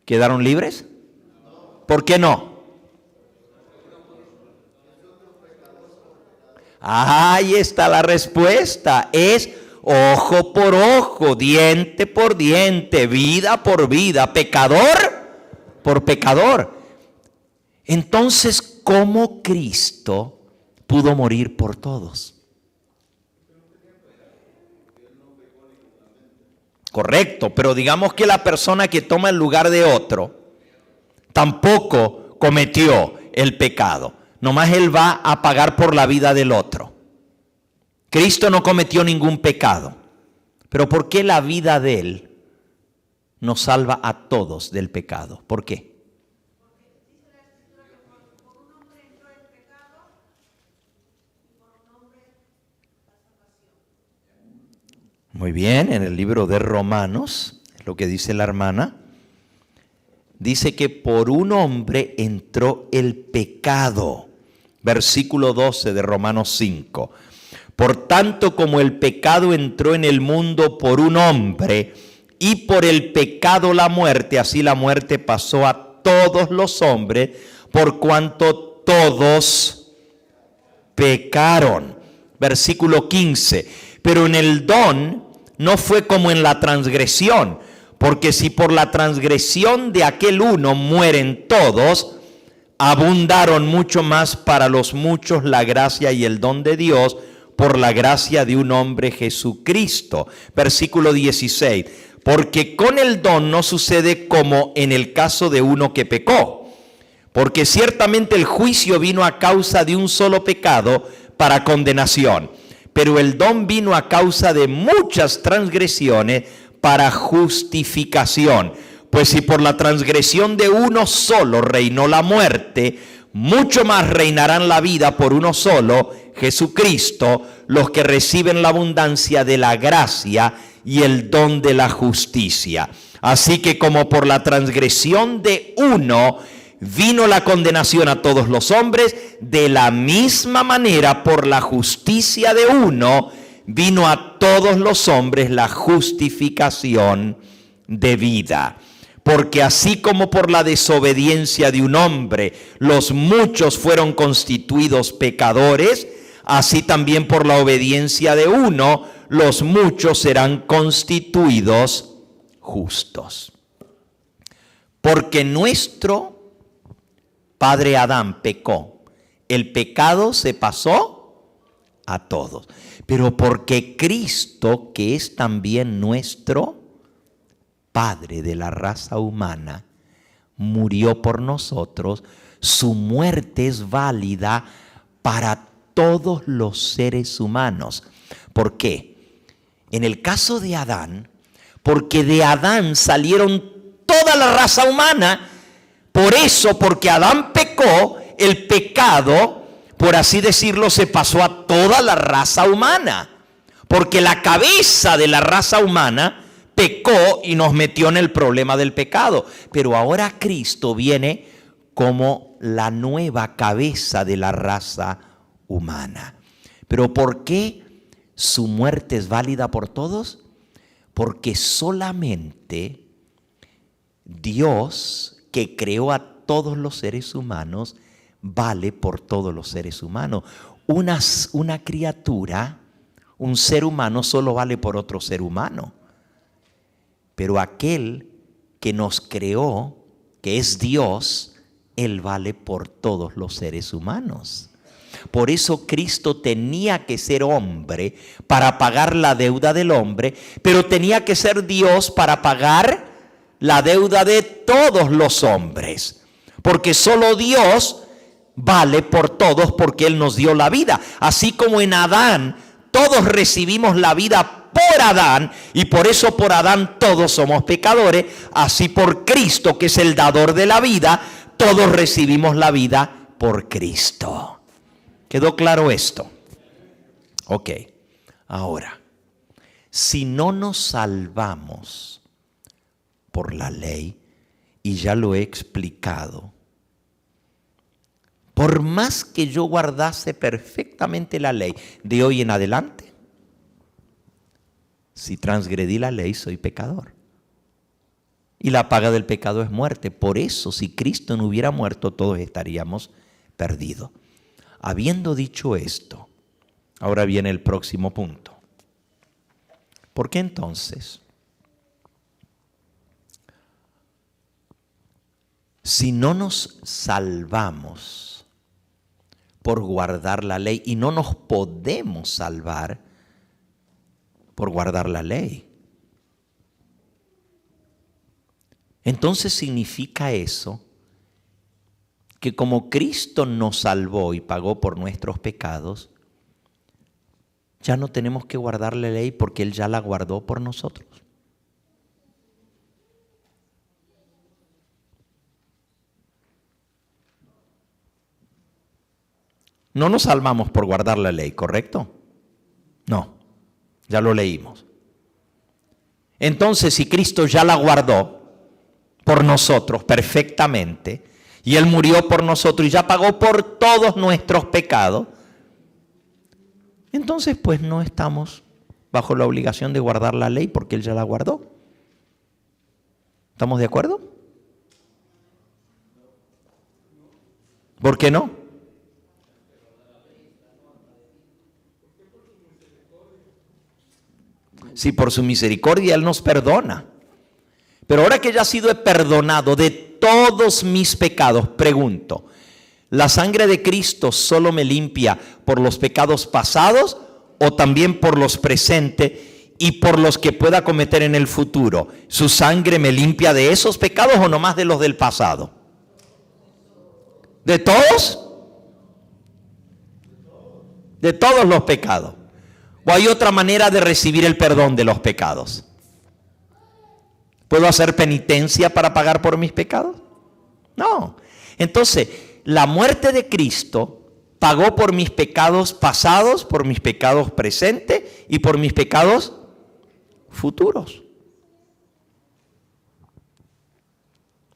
¿quedaron libres? ¿Por qué no? Ahí está la respuesta. Es ojo por ojo, diente por diente, vida por vida, pecador por pecador. Entonces, ¿cómo Cristo pudo morir por todos? Correcto, pero digamos que la persona que toma el lugar de otro tampoco cometió el pecado. Nomás él va a pagar por la vida del otro. Cristo no cometió ningún pecado. Pero ¿por qué la vida de él nos salva a todos del pecado? ¿Por qué? Muy bien, en el libro de Romanos, lo que dice la hermana, dice que por un hombre entró el pecado. Versículo 12 de Romanos 5. Por tanto, como el pecado entró en el mundo por un hombre, y por el pecado la muerte, así la muerte pasó a todos los hombres, por cuanto todos pecaron. Versículo 15. Pero en el don no fue como en la transgresión, porque si por la transgresión de aquel uno mueren todos, abundaron mucho más para los muchos la gracia y el don de Dios por la gracia de un hombre Jesucristo. Versículo 16. Porque con el don no sucede como en el caso de uno que pecó. Porque ciertamente el juicio vino a causa de un solo pecado para condenación. Pero el don vino a causa de muchas transgresiones para justificación. Pues si por la transgresión de uno solo reinó la muerte, mucho más reinarán la vida por uno solo, Jesucristo, los que reciben la abundancia de la gracia y el don de la justicia. Así que como por la transgresión de uno vino la condenación a todos los hombres, de la misma manera por la justicia de uno vino a todos los hombres la justificación de vida. Porque así como por la desobediencia de un hombre los muchos fueron constituidos pecadores, así también por la obediencia de uno los muchos serán constituidos justos. Porque nuestro padre Adán pecó, el pecado se pasó a todos. Pero porque Cristo, que es también nuestro Padre de la raza humana, murió por nosotros, su muerte es válida para todos los seres humanos. ¿Por qué? En el caso de Adán, porque de Adán salieron toda la raza humana, por eso, porque Adán pecó, el pecado, por así decirlo, se pasó a toda la raza humana. Porque la cabeza de la raza humana pecó y nos metió en el problema del pecado. Pero ahora Cristo viene como la nueva cabeza de la raza humana. ¿Pero por qué su muerte es válida por todos? Porque solamente Dios, que creó a todos los seres humanos, vale por todos los seres humanos. Una criatura, un ser humano, solo vale por otro ser humano. Pero aquel que nos creó, que es Dios, Él vale por todos los seres humanos. Por eso Cristo tenía que ser hombre para pagar la deuda del hombre, pero tenía que ser Dios para pagar la deuda de todos los hombres. Porque solo Dios vale por todos, porque Él nos dio la vida. Así como en Adán todos recibimos la vida por Adán, y por eso por Adán todos somos pecadores, así por Cristo, que es el dador de la vida, todos recibimos la vida por Cristo. ¿Quedó claro esto? Ok, ahora, si no nos salvamos por la ley, y ya lo he explicado, por más que yo guardase perfectamente la ley de hoy en adelante, si transgredí la ley, soy pecador. Y la paga del pecado es muerte. Por eso, si Cristo no hubiera muerto, todos estaríamos perdidos. Habiendo dicho esto, ahora viene el próximo punto. ¿Por qué entonces, si no nos salvamos por guardar la ley, y no nos podemos salvar por guardar la ley, entonces significa eso que como Cristo nos salvó y pagó por nuestros pecados, ya no tenemos que guardar la ley porque Él ya la guardó por nosotros? No nos salvamos por guardar la ley, ¿correcto? No, ya lo leímos. Entonces, si Cristo ya la guardó por nosotros perfectamente, y Él murió por nosotros y ya pagó por todos nuestros pecados, entonces pues no estamos bajo la obligación de guardar la ley porque Él ya la guardó. ¿Estamos de acuerdo? ¿Por qué no? Si por su misericordia Él nos perdona. Pero ahora que ya he sido perdonado de todos mis pecados, pregunto, ¿La sangre de Cristo solo me limpia por los pecados pasados o también por los presentes y por los que pueda cometer en el futuro? ¿Su sangre me limpia de esos pecados o nomás de los del pasado? ¿De todos? De todos los pecados. ¿O hay otra manera de recibir el perdón de los pecados? ¿Puedo hacer penitencia para pagar por mis pecados? No. Entonces, la muerte de Cristo pagó por mis pecados pasados, por mis pecados presentes y por mis pecados futuros.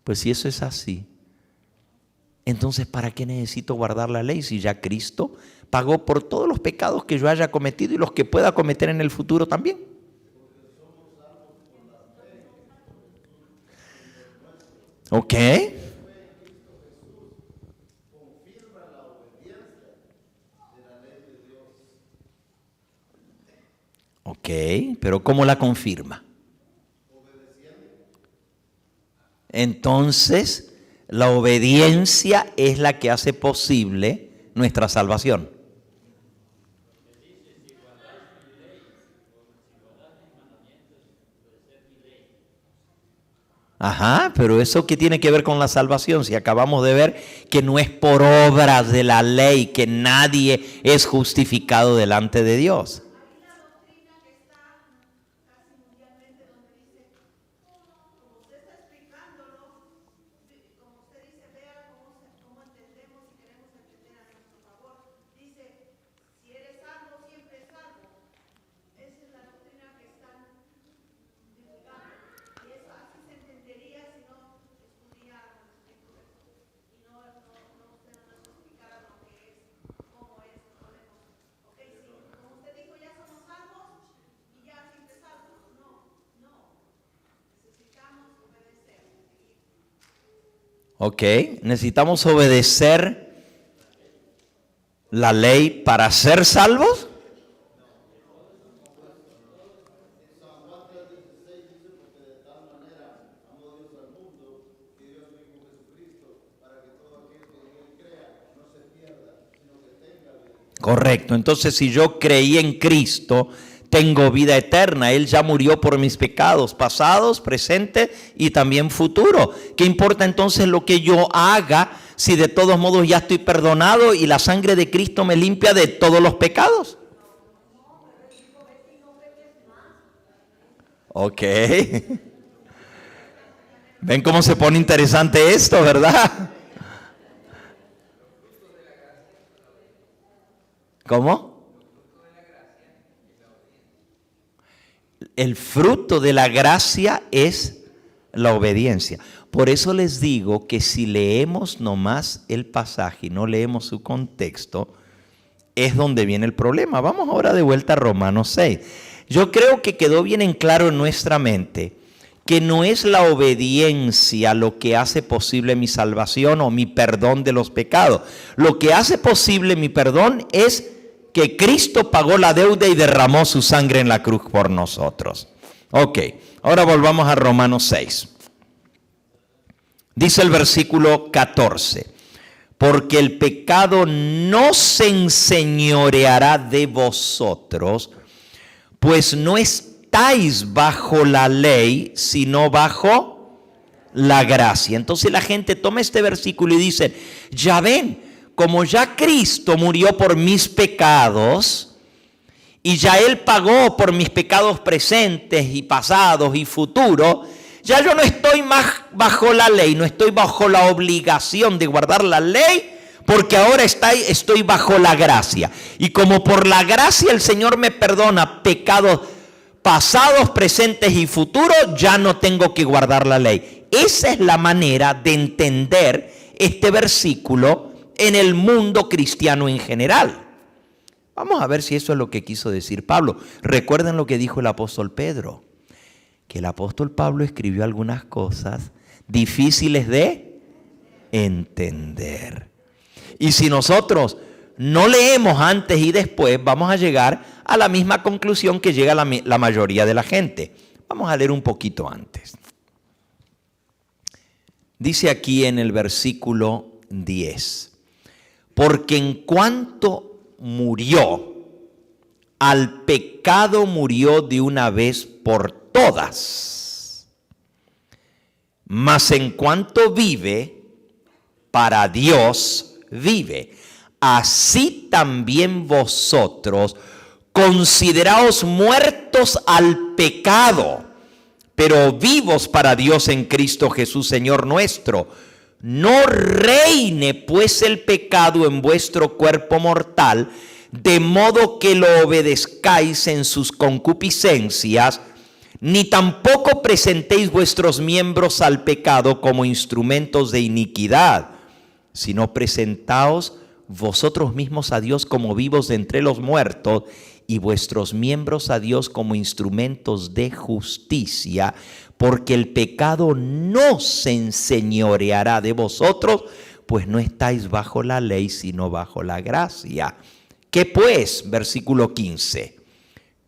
Pues si eso es así, entonces ¿para qué necesito guardar la ley si ya Cristo pagó por todos los pecados que yo haya cometido y los que pueda cometer en el futuro también? ¿Ok? Ok, pero ¿cómo la confirma? Entonces, la obediencia es la que hace posible nuestra salvación. Ajá, pero ¿eso qué tiene que ver con la salvación? Si acabamos de ver que no es por obras de la ley, que nadie es justificado delante de Dios. Ok, necesitamos obedecer la ley para ser salvos. Correcto, entonces si yo creí en Cristo, tengo vida eterna. Él ya murió por mis pecados pasados, presentes y también futuro. ¿Qué importa entonces lo que yo haga si de todos modos ya estoy perdonado y la sangre de Cristo me limpia de todos los pecados? Ok. ¿Ven cómo se pone interesante esto, verdad? ¿Cómo? El fruto de la gracia es la obediencia. Por eso les digo que si leemos nomás el pasaje y no leemos su contexto, es donde viene el problema. Vamos ahora de vuelta a Romanos 6. Yo creo que quedó bien en claro en nuestra mente que no es la obediencia lo que hace posible mi salvación o mi perdón de los pecados. Lo que hace posible mi perdón es que Cristo pagó la deuda y derramó su sangre en la cruz por nosotros. Ok, ahora volvamos a Romanos 6. Dice el versículo 14, porque el pecado no se enseñoreará de vosotros, pues no estáis bajo la ley, sino bajo la gracia. Entonces la gente toma este versículo y dice, ya ven, como ya Cristo murió por mis pecados y ya Él pagó por mis pecados presentes y pasados y futuros, ya yo no estoy más bajo la ley, no estoy bajo la obligación de guardar la ley, porque ahora estoy bajo la gracia. Y como por la gracia el Señor me perdona pecados pasados, presentes y futuros, ya no tengo que guardar la ley. Esa es la manera de entender este versículo en el mundo cristiano en general. Vamos a ver si eso es lo que quiso decir Pablo. Recuerden lo que dijo el apóstol Pedro, que el apóstol Pablo escribió algunas cosas difíciles de entender. Y si nosotros no leemos antes y después, vamos a llegar a la misma conclusión que llega la mayoría de la gente. Vamos a leer un poquito antes. Dice aquí en el versículo 10. Porque en cuanto murió, al pecado murió de una vez por todas. Mas en cuanto vive, para Dios vive. Así también vosotros consideraos muertos al pecado, pero vivos para Dios en Cristo Jesús, Señor nuestro. No reine pues el pecado en vuestro cuerpo mortal, de modo que lo obedezcáis en sus concupiscencias, ni tampoco presentéis vuestros miembros al pecado como instrumentos de iniquidad, sino presentaos vosotros mismos a Dios como vivos de entre los muertos, y vuestros miembros a Dios como instrumentos de justicia, porque el pecado no se enseñoreará de vosotros, pues no estáis bajo la ley, sino bajo la gracia. ¿Qué pues? Versículo 15.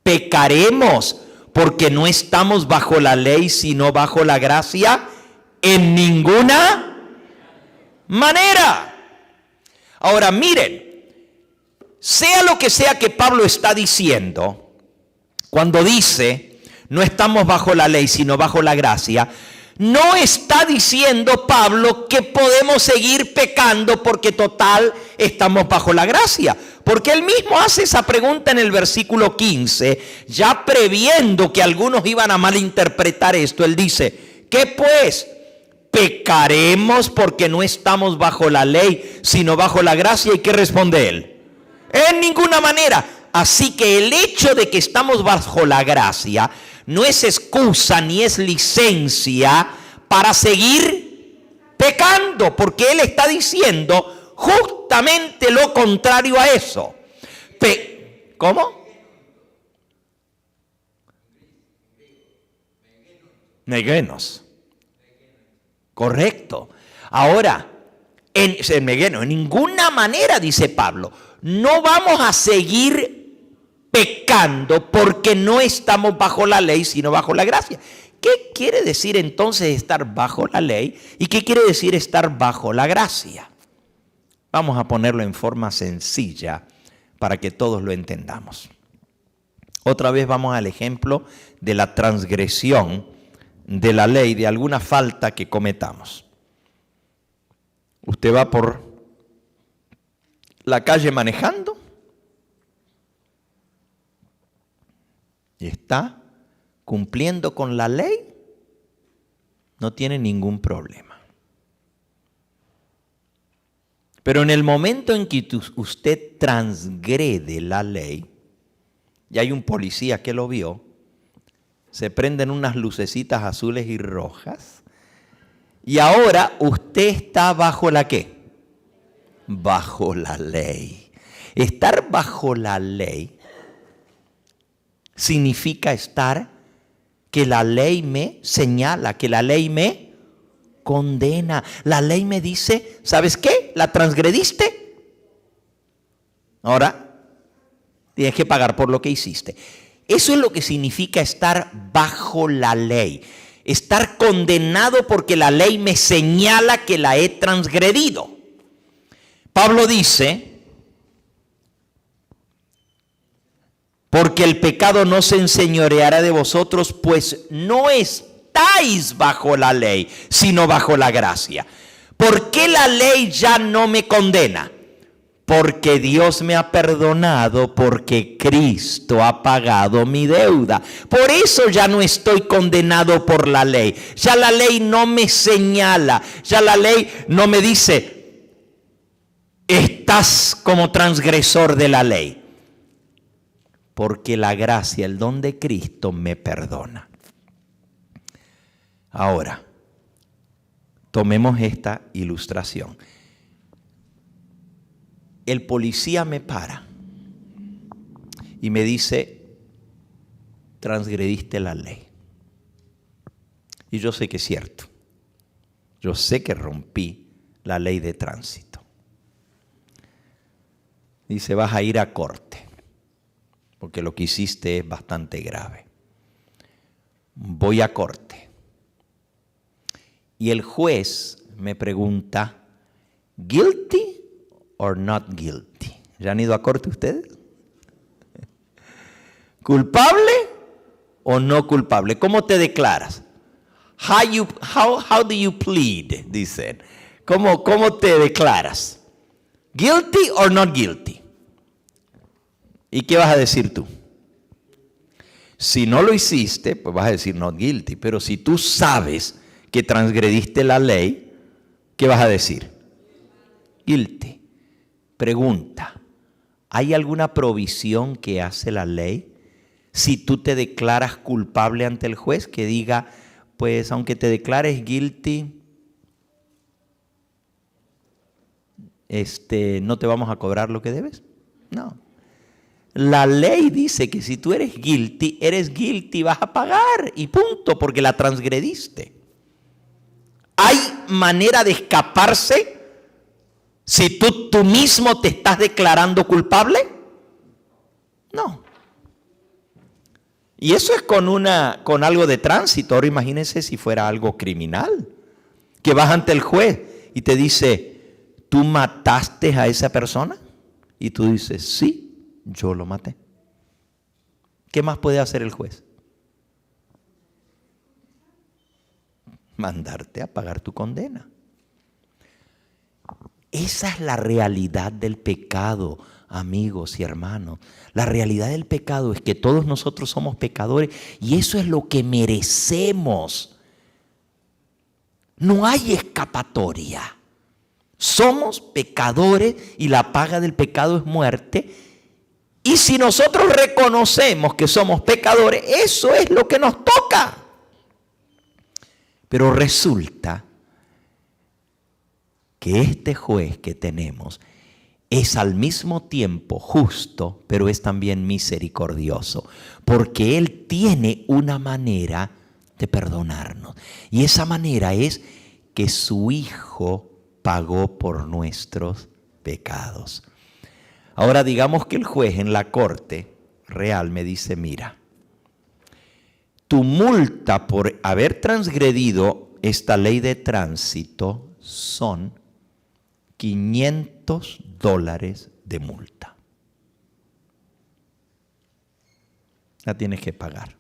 ¿Pecaremos porque no estamos bajo la ley, sino bajo la gracia? En ninguna manera. Ahora miren, sea lo que sea que Pablo está diciendo, cuando dice no estamos bajo la ley, sino bajo la gracia, no está diciendo Pablo que podemos seguir pecando porque total estamos bajo la gracia. Porque él mismo hace esa pregunta en el versículo 15, ya previendo que algunos iban a malinterpretar esto. Él dice, ¿qué pues? ¿Pecaremos porque no estamos bajo la ley, sino bajo la gracia? ¿Y qué responde él? En ninguna manera. Así que el hecho de que estamos bajo la gracia no es excusa ni es licencia para seguir pecando, porque él está diciendo justamente lo contrario a eso. ¿Cómo? Megenos. Correcto. Ahora, en ninguna manera, dice Pablo, no vamos a seguir pecando porque no estamos bajo la ley, sino bajo la gracia. ¿Qué quiere decir entonces estar bajo la ley? ¿Y qué quiere decir estar bajo la gracia? Vamos a ponerlo en forma sencilla para que todos lo entendamos. Otra vez vamos al ejemplo de la transgresión de la ley, de alguna falta que cometamos. Usted va por la calle manejando y está cumpliendo con la ley, no tiene ningún problema. Pero en el momento en que usted transgrede la ley, y hay un policía que lo vio, se prenden unas lucecitas azules y rojas, y ahora usted está bajo la ¿qué? Bajo la ley. Estar bajo la ley significa estar que la ley me señala, que la ley me condena. La ley me dice, ¿sabes qué? ¿La transgrediste? Ahora tienes que pagar por lo que hiciste. Eso es lo que significa estar bajo la ley. Estar condenado porque la ley me señala que la he transgredido. Pablo dice, porque el pecado no se enseñoreará de vosotros, pues no estáis bajo la ley, sino bajo la gracia. ¿Por qué la ley ya no me condena? Porque Dios me ha perdonado, porque Cristo ha pagado mi deuda. Por eso ya no estoy condenado por la ley. Ya la ley no me señala, ya la ley no me dice, estás como transgresor de la ley. Porque la gracia, el don de Cristo me perdona. Ahora, tomemos esta ilustración. El policía me para y me dice, transgrediste la ley. Y yo sé que es cierto. Yo sé que rompí la ley de tránsito. Dice, vas a ir a corte, porque lo que hiciste es bastante grave. Voy a corte. Y el juez me pregunta, ¿guilty or not guilty? ¿Ya han ido a corte ustedes? ¿Culpable o no culpable? ¿Cómo te declaras? How do you plead? Dicen. ¿Cómo te declaras? ¿Guilty or not guilty? ¿Y qué vas a decir tú? Si no lo hiciste, pues vas a decir not guilty. Pero si tú sabes que transgrediste la ley, ¿qué vas a decir? Guilty. Pregunta, ¿hay alguna provisión que hace la ley si tú te declaras culpable ante el juez que diga, pues aunque te declares guilty, no te vamos a cobrar lo que debes? No. La ley dice que si tú eres guilty, vas a pagar y punto, porque la transgrediste. ¿Hay manera de escaparse si tú mismo te estás declarando culpable? No. Y eso es con algo de tránsito. Ahora imagínense si fuera algo criminal, que vas ante el juez y te dice, ¿tú mataste a esa persona? Y tú dices, sí, yo lo maté. ¿Qué más puede hacer el juez? Mandarte a pagar tu condena. Esa es la realidad del pecado, amigos y hermanos. La realidad del pecado es que todos nosotros somos pecadores y eso es lo que merecemos. No hay escapatoria. Somos pecadores y la paga del pecado es muerte. Y si nosotros reconocemos que somos pecadores, eso es lo que nos toca. Pero resulta que este juez que tenemos es al mismo tiempo justo, pero es también misericordioso, porque Él tiene una manera de perdonarnos. Y esa manera es que su Hijo pagó por nuestros pecados. Ahora digamos que el juez en la corte real me dice, mira, tu multa por haber transgredido esta ley de tránsito son $500 de multa. La tienes que pagar.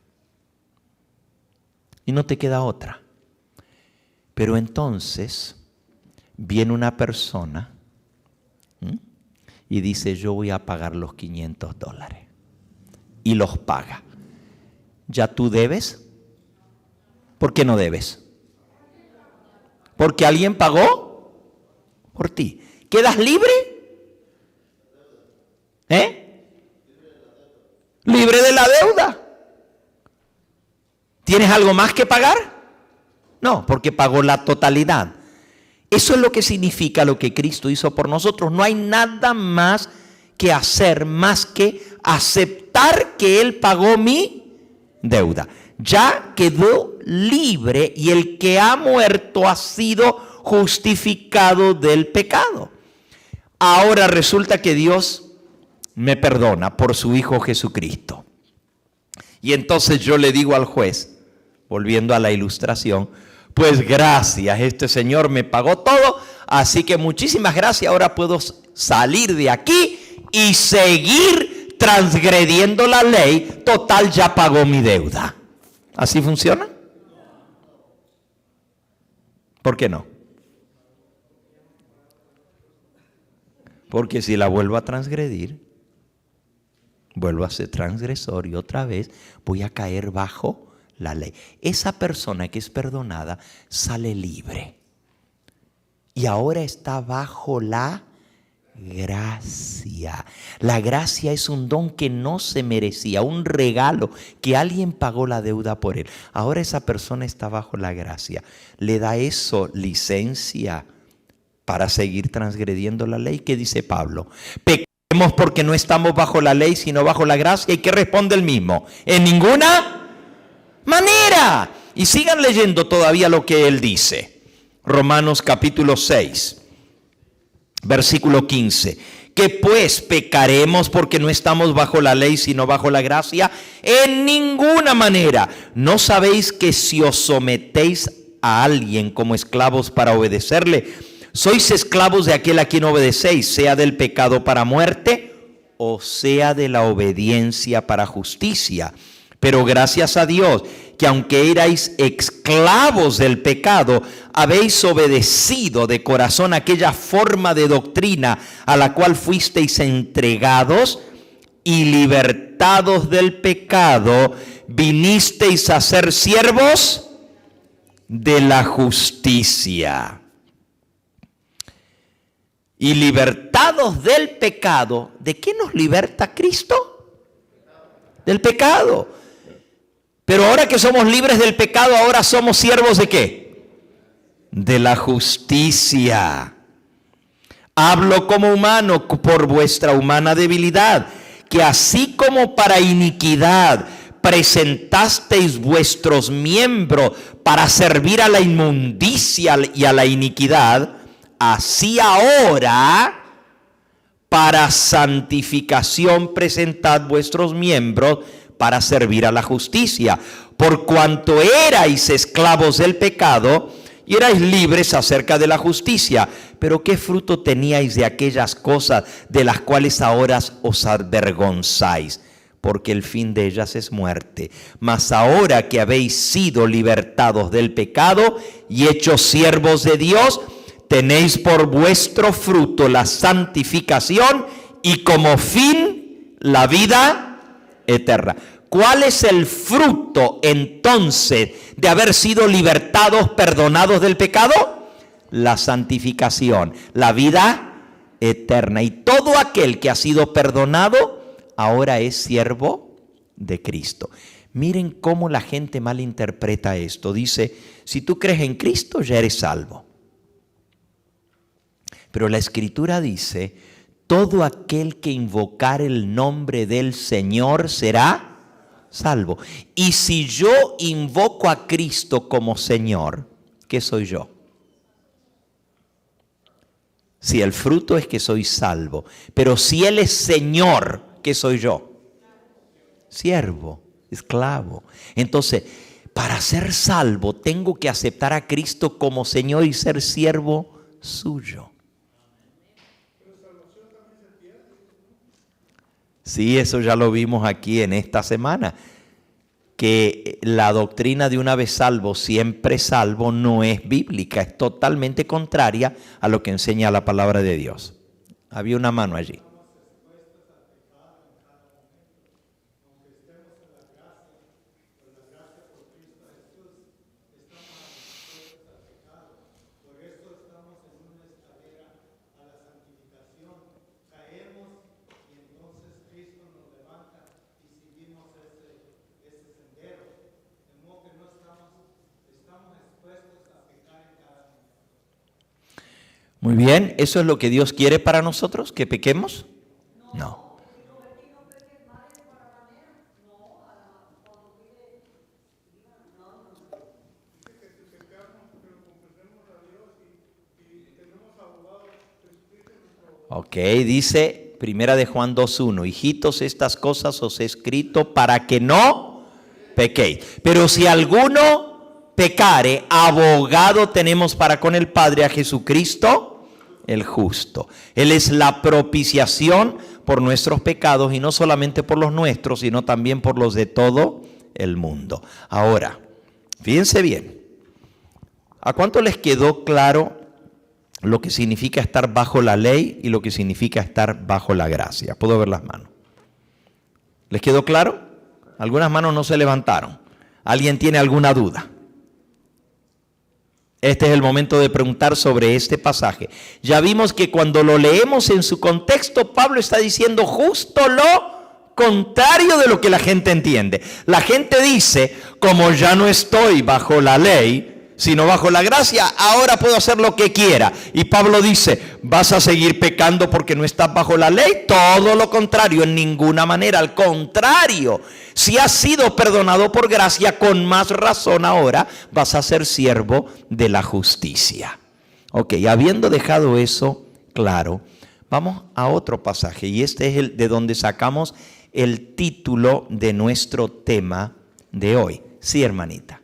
Y no te queda otra. Pero entonces viene una persona y dice, yo voy a pagar los $500. Y los paga. ¿Ya tú debes? ¿Por qué no debes? ¿Porque alguien pagó por ti? ¿Quedas libre? Libre de la deuda. ¿Tienes algo más que pagar? No, porque pagó la totalidad. Eso es lo que significa lo que Cristo hizo por nosotros. No hay nada más que hacer, más que aceptar que Él pagó mi deuda. Ya quedó libre y el que ha muerto ha sido justificado del pecado. Ahora resulta que Dios me perdona por su Hijo Jesucristo. Y entonces yo le digo al juez, volviendo a la ilustración, pues gracias, este Señor me pagó todo, así que muchísimas gracias, ahora puedo salir de aquí y seguir transgrediendo la ley, total ya pagó mi deuda. ¿Así funciona? ¿Por qué no? Porque si la vuelvo a transgredir, vuelvo a ser transgresor y otra vez voy a caer bajo la ley. Esa persona que es perdonada sale libre y ahora está bajo la gracia. La gracia es un don que no se merecía, un regalo que alguien pagó la deuda por él. Ahora esa persona está bajo la gracia. ¿Le da eso licencia para seguir transgrediendo la ley? ¿Qué dice Pablo? Pecamos porque no estamos bajo la ley, sino bajo la gracia. ¿Y qué responde el mismo? En ninguna manera. Y sigan leyendo todavía lo que él dice. Romanos capítulo 6, versículo 15. ¿Que pues pecaremos porque no estamos bajo la ley, sino bajo la gracia? En ninguna manera. ¿No sabéis que si os sometéis a alguien como esclavos para obedecerle, Sois esclavos de aquel a quien obedecéis, sea del pecado para muerte o sea de la obediencia para justicia. Pero gracias a Dios, que aunque erais esclavos del pecado, habéis obedecido de corazón aquella forma de doctrina a la cual fuisteis entregados, y libertados del pecado, vinisteis a ser siervos de la justicia. Y libertados del pecado, ¿de qué nos liberta Cristo? Del pecado. Pero ahora que somos libres del pecado, ahora somos siervos ¿de qué? De la justicia. Hablo como humano por vuestra humana debilidad, que así como para iniquidad presentasteis vuestros miembros para servir a la inmundicia y a la iniquidad, así ahora para santificación presentad vuestros miembros para servir a la justicia. Por cuanto erais esclavos del pecado y erais libres acerca de la justicia. Pero ¿qué fruto teníais de aquellas cosas de las cuales ahora os avergonzáis? Porque el fin de ellas es muerte. Mas ahora que habéis sido libertados del pecado y hechos siervos de Dios, tenéis por vuestro fruto la santificación y como fin la vida eterna. ¿Cuál es el fruto entonces de haber sido libertados, perdonados del pecado? La santificación, la vida eterna. Y todo aquel que ha sido perdonado ahora es siervo de Cristo. Miren cómo la gente malinterpreta esto. Dice, si tú crees en Cristo ya eres salvo. Pero la Escritura dice, todo aquel que invocar el nombre del Señor será salvo. Y si yo invoco a Cristo como Señor, ¿qué soy yo? Si el fruto es que soy salvo, pero si Él es Señor, ¿qué soy yo? Siervo, esclavo. Entonces, para ser salvo, tengo que aceptar a Cristo como Señor y ser siervo suyo. Sí, eso ya lo vimos aquí en esta semana, que la doctrina de una vez salvo, siempre salvo, no es bíblica, es totalmente contraria a lo que enseña la palabra de Dios. Había una mano allí. Muy bien, ¿eso es lo que Dios quiere para nosotros? ¿Que pequemos? No. Ok, dice Primera de Juan 2:1, hijitos, estas cosas os he escrito para que no pequéis. Pero si alguno pecare, abogado tenemos para con el Padre, a Jesucristo el justo. Él es la propiciación por nuestros pecados, y no solamente por los nuestros, sino también por los de todo el mundo. Ahora, fíjense bien, ¿a cuánto les quedó claro lo que significa estar bajo la ley y lo que significa estar bajo la gracia? ¿Puedo ver las manos? ¿Les quedó claro? Algunas manos no se levantaron. ¿Alguien tiene alguna duda? Este es el momento de preguntar sobre este pasaje. Ya vimos que cuando lo leemos en su contexto, Pablo está diciendo justo lo contrario de lo que la gente entiende. La gente dice, como ya no estoy bajo la ley, sino bajo la gracia, ahora puedo hacer lo que quiera. Y Pablo dice, ¿vas a seguir pecando porque no estás bajo la ley? Todo lo contrario, en ninguna manera. Al contrario, si has sido perdonado por gracia, con más razón ahora vas a ser siervo de la justicia. Ok, habiendo dejado eso claro, vamos a otro pasaje. Y este es el de donde sacamos el título de nuestro tema de hoy. Sí, hermanita.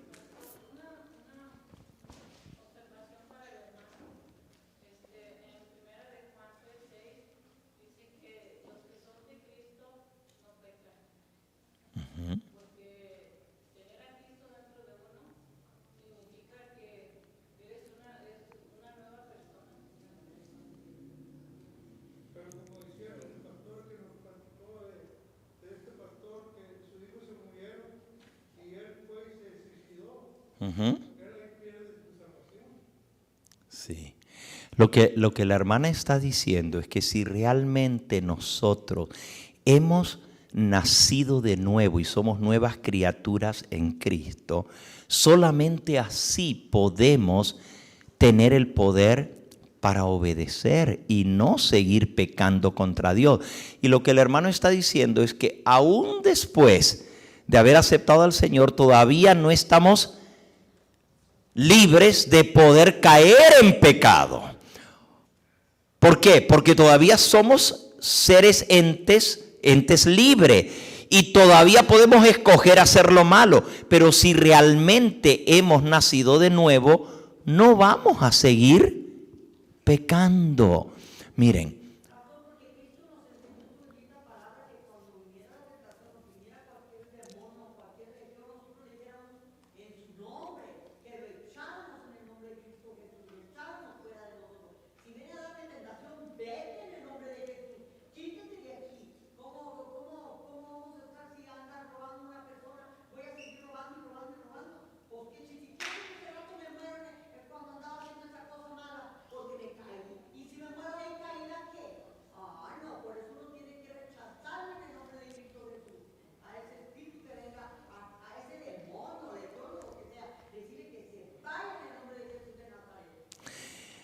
Ujú. Sí. Lo que la hermana está diciendo es que si realmente nosotros hemos nacido de nuevo y somos nuevas criaturas en Cristo, solamente así podemos tener el poder para obedecer y no seguir pecando contra Dios. Y lo que el hermano está diciendo es que aún después de haber aceptado al Señor, todavía no estamos libres de poder caer en pecado. ¿Por qué? Porque todavía somos seres entes libres y todavía podemos escoger hacer lo malo. Pero si realmente hemos nacido de nuevo, no vamos a seguir pecando. Miren.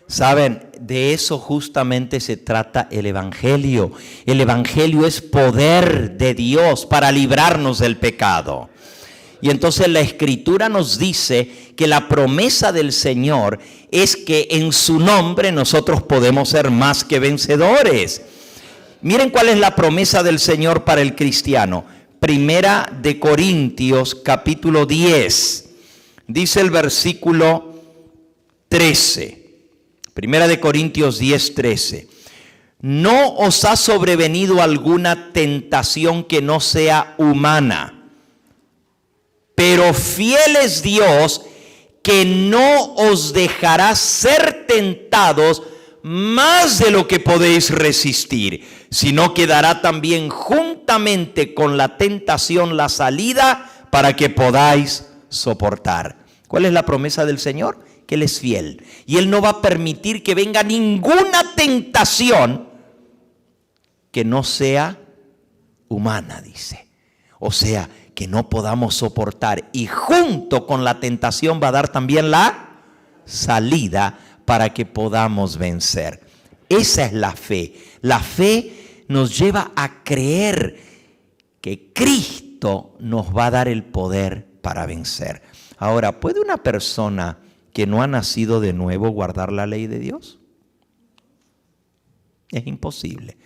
Saben, de eso justamente se trata el Evangelio. El Evangelio es poder de Dios para librarnos del pecado. Y entonces la Escritura nos dice que la promesa del Señor es que en su nombre nosotros podemos ser más que vencedores. Miren cuál es la promesa del Señor para el cristiano. Primera de Corintios capítulo 10. Dice el versículo 13. Primera de Corintios 10:13. No os ha sobrevenido alguna tentación que no sea humana, pero fiel es Dios que no os dejará ser tentados más de lo que podéis resistir, sino que dará también juntamente con la tentación la salida para que podáis soportar. ¿Cuál es la promesa del Señor? Que Él es fiel y Él no va a permitir que venga ninguna tentación que no sea humana, dice. O sea, que no podamos soportar, y junto con la tentación va a dar también la salida para que podamos vencer. Esa es la fe. La fe nos lleva a creer que Cristo nos va a dar el poder para vencer. Ahora, ¿puede una persona que no ha nacido de nuevo guardar la ley de Dios? Es imposible.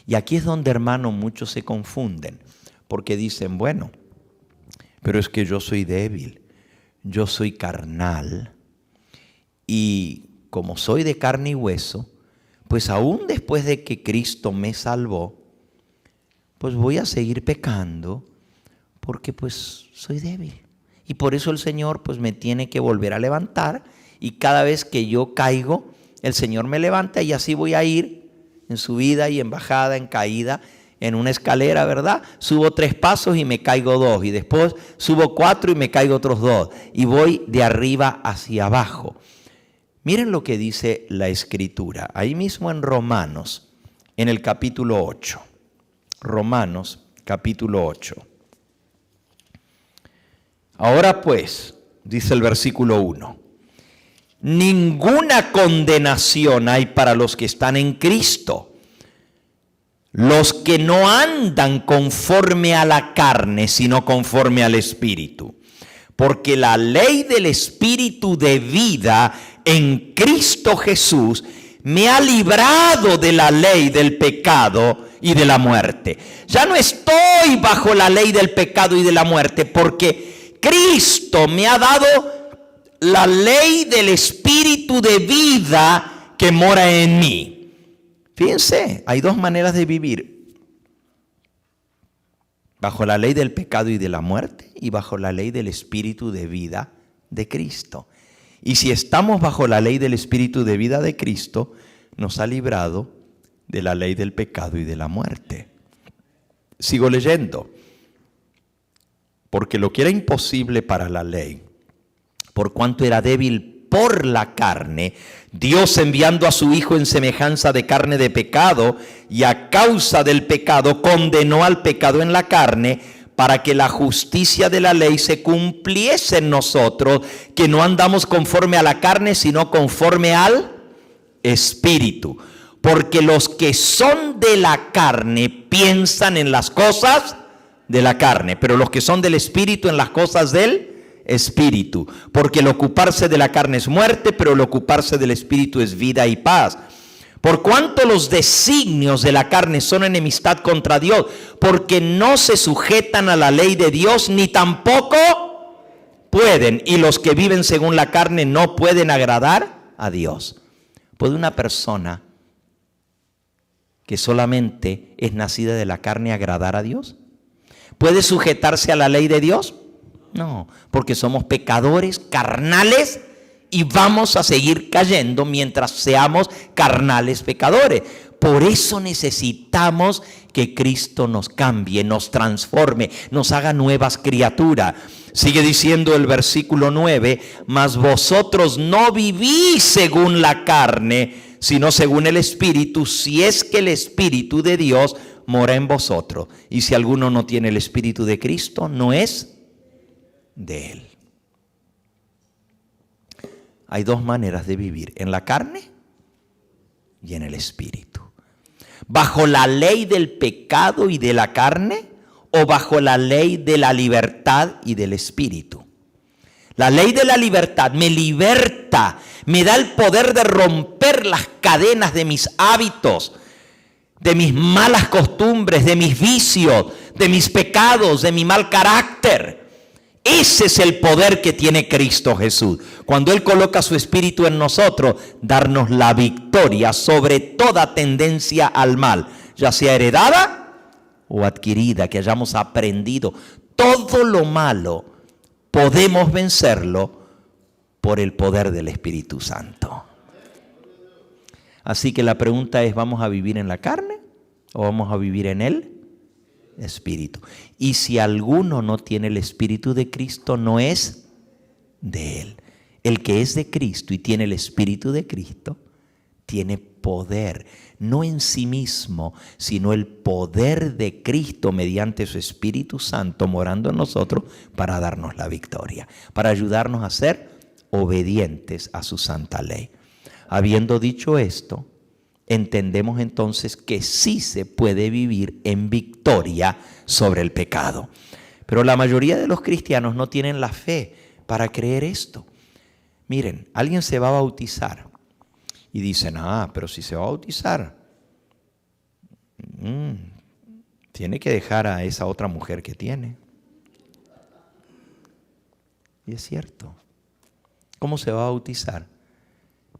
Y aquí es donde, hermano, muchos se confunden, porque dicen, bueno, pero es que yo soy débil, yo soy carnal, y como soy de carne y hueso, pues aún después de que Cristo me salvó, pues voy a seguir pecando, porque pues soy débil. Y por eso el Señor pues me tiene que volver a levantar, y cada vez que yo caigo, el Señor me levanta, y así voy a ir en subida y en bajada, en caída, en una escalera, ¿verdad? Subo 3 pasos y me caigo 2, y después subo 4 y me caigo otros 2, y voy de arriba hacia abajo. Miren lo que dice la Escritura, ahí mismo en Romanos, en el capítulo 8. Romanos, capítulo 8. Ahora pues, dice el versículo 1, ninguna condenación hay para los que están en Cristo, los que no andan conforme a la carne, sino conforme al Espíritu. Porque la ley del Espíritu de vida en Cristo Jesús me ha librado de la ley del pecado y de la muerte. Ya no estoy bajo la ley del pecado y de la muerte, porque Cristo me ha dado la ley del Espíritu de vida que mora en mí. Fíjense, hay 2 maneras de vivir: bajo la ley del pecado y de la muerte, y bajo la ley del Espíritu de vida de Cristo. Y si estamos bajo la ley del Espíritu de vida de Cristo, nos ha librado de la ley del pecado y de la muerte. Sigo leyendo. Porque lo que era imposible para la ley, por cuanto era débil por la carne, Dios enviando a su Hijo en semejanza de carne de pecado, y a causa del pecado condenó al pecado en la carne, para que la justicia de la ley se cumpliese en nosotros, que no andamos conforme a la carne, sino conforme al Espíritu. Porque los que son de la carne piensan en las cosas de la carne, pero los que son del Espíritu en las cosas del Espíritu. Porque el ocuparse de la carne es muerte, pero el ocuparse del Espíritu es vida y paz. Por cuanto los designios de la carne son enemistad contra Dios, porque no se sujetan a la ley de Dios, ni tampoco pueden. Y los que viven según la carne no pueden agradar a Dios. ¿Puede una persona que solamente es nacida de la carne agradar a Dios? ¿Puede sujetarse a la ley de Dios? No, porque somos pecadores carnales y vamos a seguir cayendo mientras seamos carnales pecadores. Por eso necesitamos que Cristo nos cambie, nos transforme, nos haga nuevas criaturas. Sigue diciendo el versículo 9, mas vosotros no vivís según la carne, sino según el Espíritu, si es que el Espíritu de Dios mora en vosotros. Y si alguno no tiene el Espíritu de Cristo, no es de él. Hay dos maneras de vivir, en la carne y en el Espíritu. Bajo la ley del pecado y de la carne, o bajo la ley de la libertad y del Espíritu. La ley de la libertad me liberta, me da el poder de romper las cadenas de mis hábitos, de mis malas costumbres, de mis vicios, de mis pecados, de mi mal carácter. Ese es el poder que tiene Cristo Jesús. Cuando Él coloca su Espíritu en nosotros, darnos la victoria sobre toda tendencia al mal, ya sea heredada o adquirida, que hayamos aprendido. Todo lo malo podemos vencerlo por el poder del Espíritu Santo. Así que la pregunta es, ¿vamos a vivir en la carne o vamos a vivir en el Espíritu? Y si alguno no tiene el Espíritu de Cristo, no es de él. El que es de Cristo y tiene el Espíritu de Cristo, tiene poder, no en sí mismo, sino el poder de Cristo mediante su Espíritu Santo morando en nosotros para darnos la victoria, para ayudarnos a ser obedientes a su santa ley. Habiendo dicho esto, entendemos entonces que sí se puede vivir en victoria sobre el pecado. Pero la mayoría de los cristianos no tienen la fe para creer esto. Miren, alguien se va a bautizar y dicen, pero si se va a bautizar, tiene que dejar a esa otra mujer que tiene. Y es cierto. ¿Cómo se va a bautizar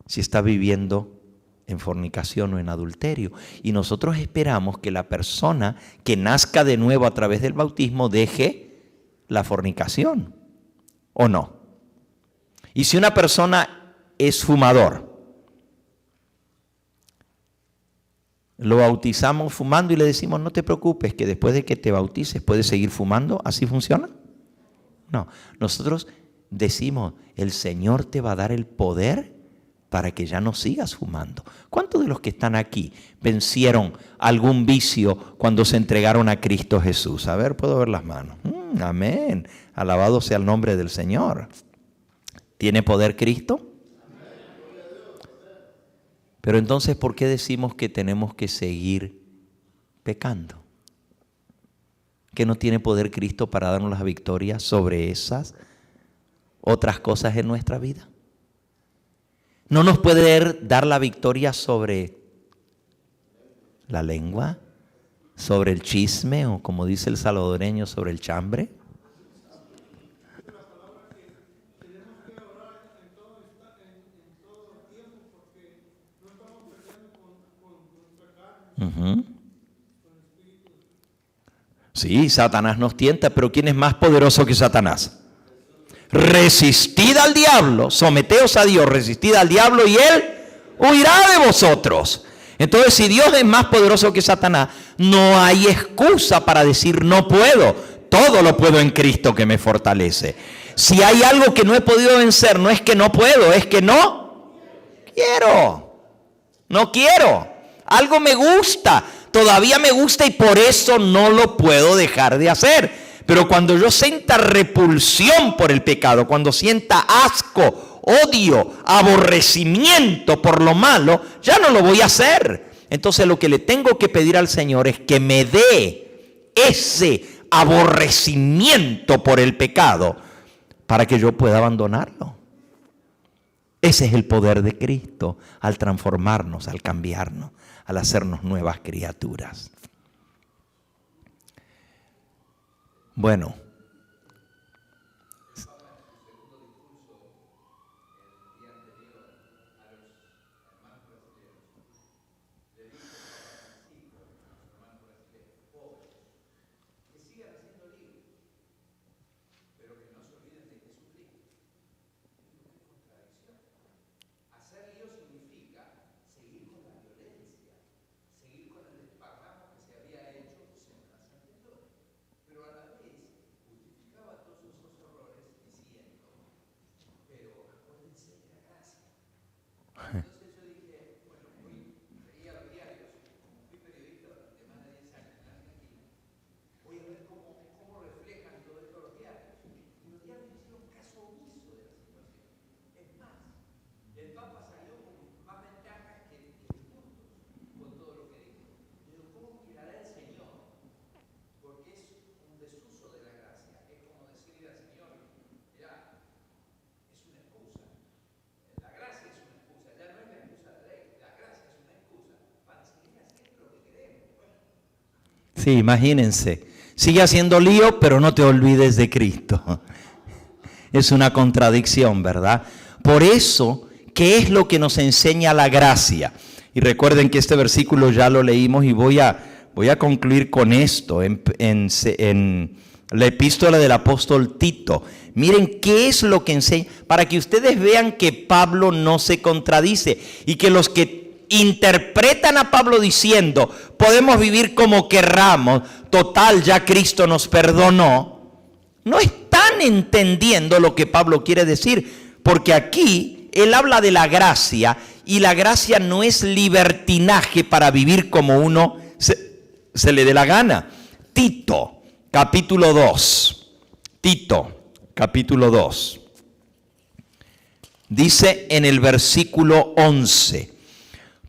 si está viviendo en fornicación o en adulterio? Y nosotros esperamos que la persona que nazca de nuevo a través del bautismo deje la fornicación, ¿o no? Y si una persona es fumador, lo bautizamos fumando y le decimos, no te preocupes, que después de que te bautices puedes seguir fumando. ¿Así funciona? No, nosotros decimos, el Señor te va a dar el poder para que ya no sigas fumando. ¿Cuántos de los que están aquí vencieron algún vicio cuando se entregaron a Cristo Jesús? A ver, puedo ver las manos. Amén. Alabado sea el nombre del Señor. ¿Tiene poder Cristo? Pero entonces, ¿por qué decimos que tenemos que seguir pecando? ¿Que no tiene poder Cristo para darnos la victoria sobre esas otras cosas en nuestra vida? ¿No nos puede dar la victoria sobre la lengua, sobre el chisme o, como dice el salvadoreño, sobre el chambre? Sí, Satanás nos tienta, pero ¿quién es más poderoso que Satanás? Resistid al diablo, someteos a Dios, resistid al diablo y él huirá de vosotros. Entonces, si Dios es más poderoso que Satanás, no hay excusa para decir no puedo. Todo lo puedo en Cristo que me fortalece. Si hay algo que no he podido vencer, no es que no puedo, es que no quiero. No quiero. Algo me gusta, todavía me gusta y por eso no lo puedo dejar de hacer. Pero cuando yo sienta repulsión por el pecado, cuando sienta asco, odio, aborrecimiento por lo malo, ya no lo voy a hacer. Entonces lo que le tengo que pedir al Señor es que me dé ese aborrecimiento por el pecado para que yo pueda abandonarlo. Ese es el poder de Cristo al transformarnos, al cambiarnos, al hacernos nuevas criaturas. Bueno. Sí, imagínense. Sigue haciendo lío, pero no te olvides de Cristo. Es una contradicción, ¿verdad? Por eso, ¿qué es lo que nos enseña la gracia? Y recuerden que este versículo ya lo leímos y voy a concluir con esto en la epístola del apóstol Tito. Miren qué es lo que enseña, para que ustedes vean que Pablo no se contradice y que los que interpretan a Pablo diciendo, podemos vivir como querramos, total, ya Cristo nos perdonó, no están entendiendo lo que Pablo quiere decir, porque aquí él habla de la gracia, y la gracia no es libertinaje para vivir como uno se le dé la gana. Tito, capítulo 2, Tito, capítulo 2, dice en el versículo 11,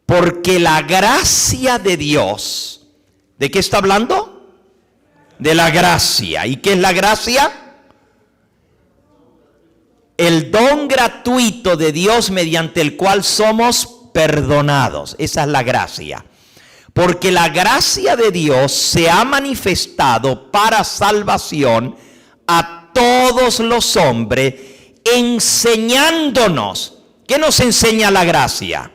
porque la gracia de Dios, ¿de qué está hablando? De la gracia. ¿Y qué es la gracia? El don gratuito de Dios mediante el cual somos perdonados. Esa es la gracia. Porque la gracia de Dios se ha manifestado para salvación a todos los hombres, enseñándonos. ¿Qué nos enseña la gracia?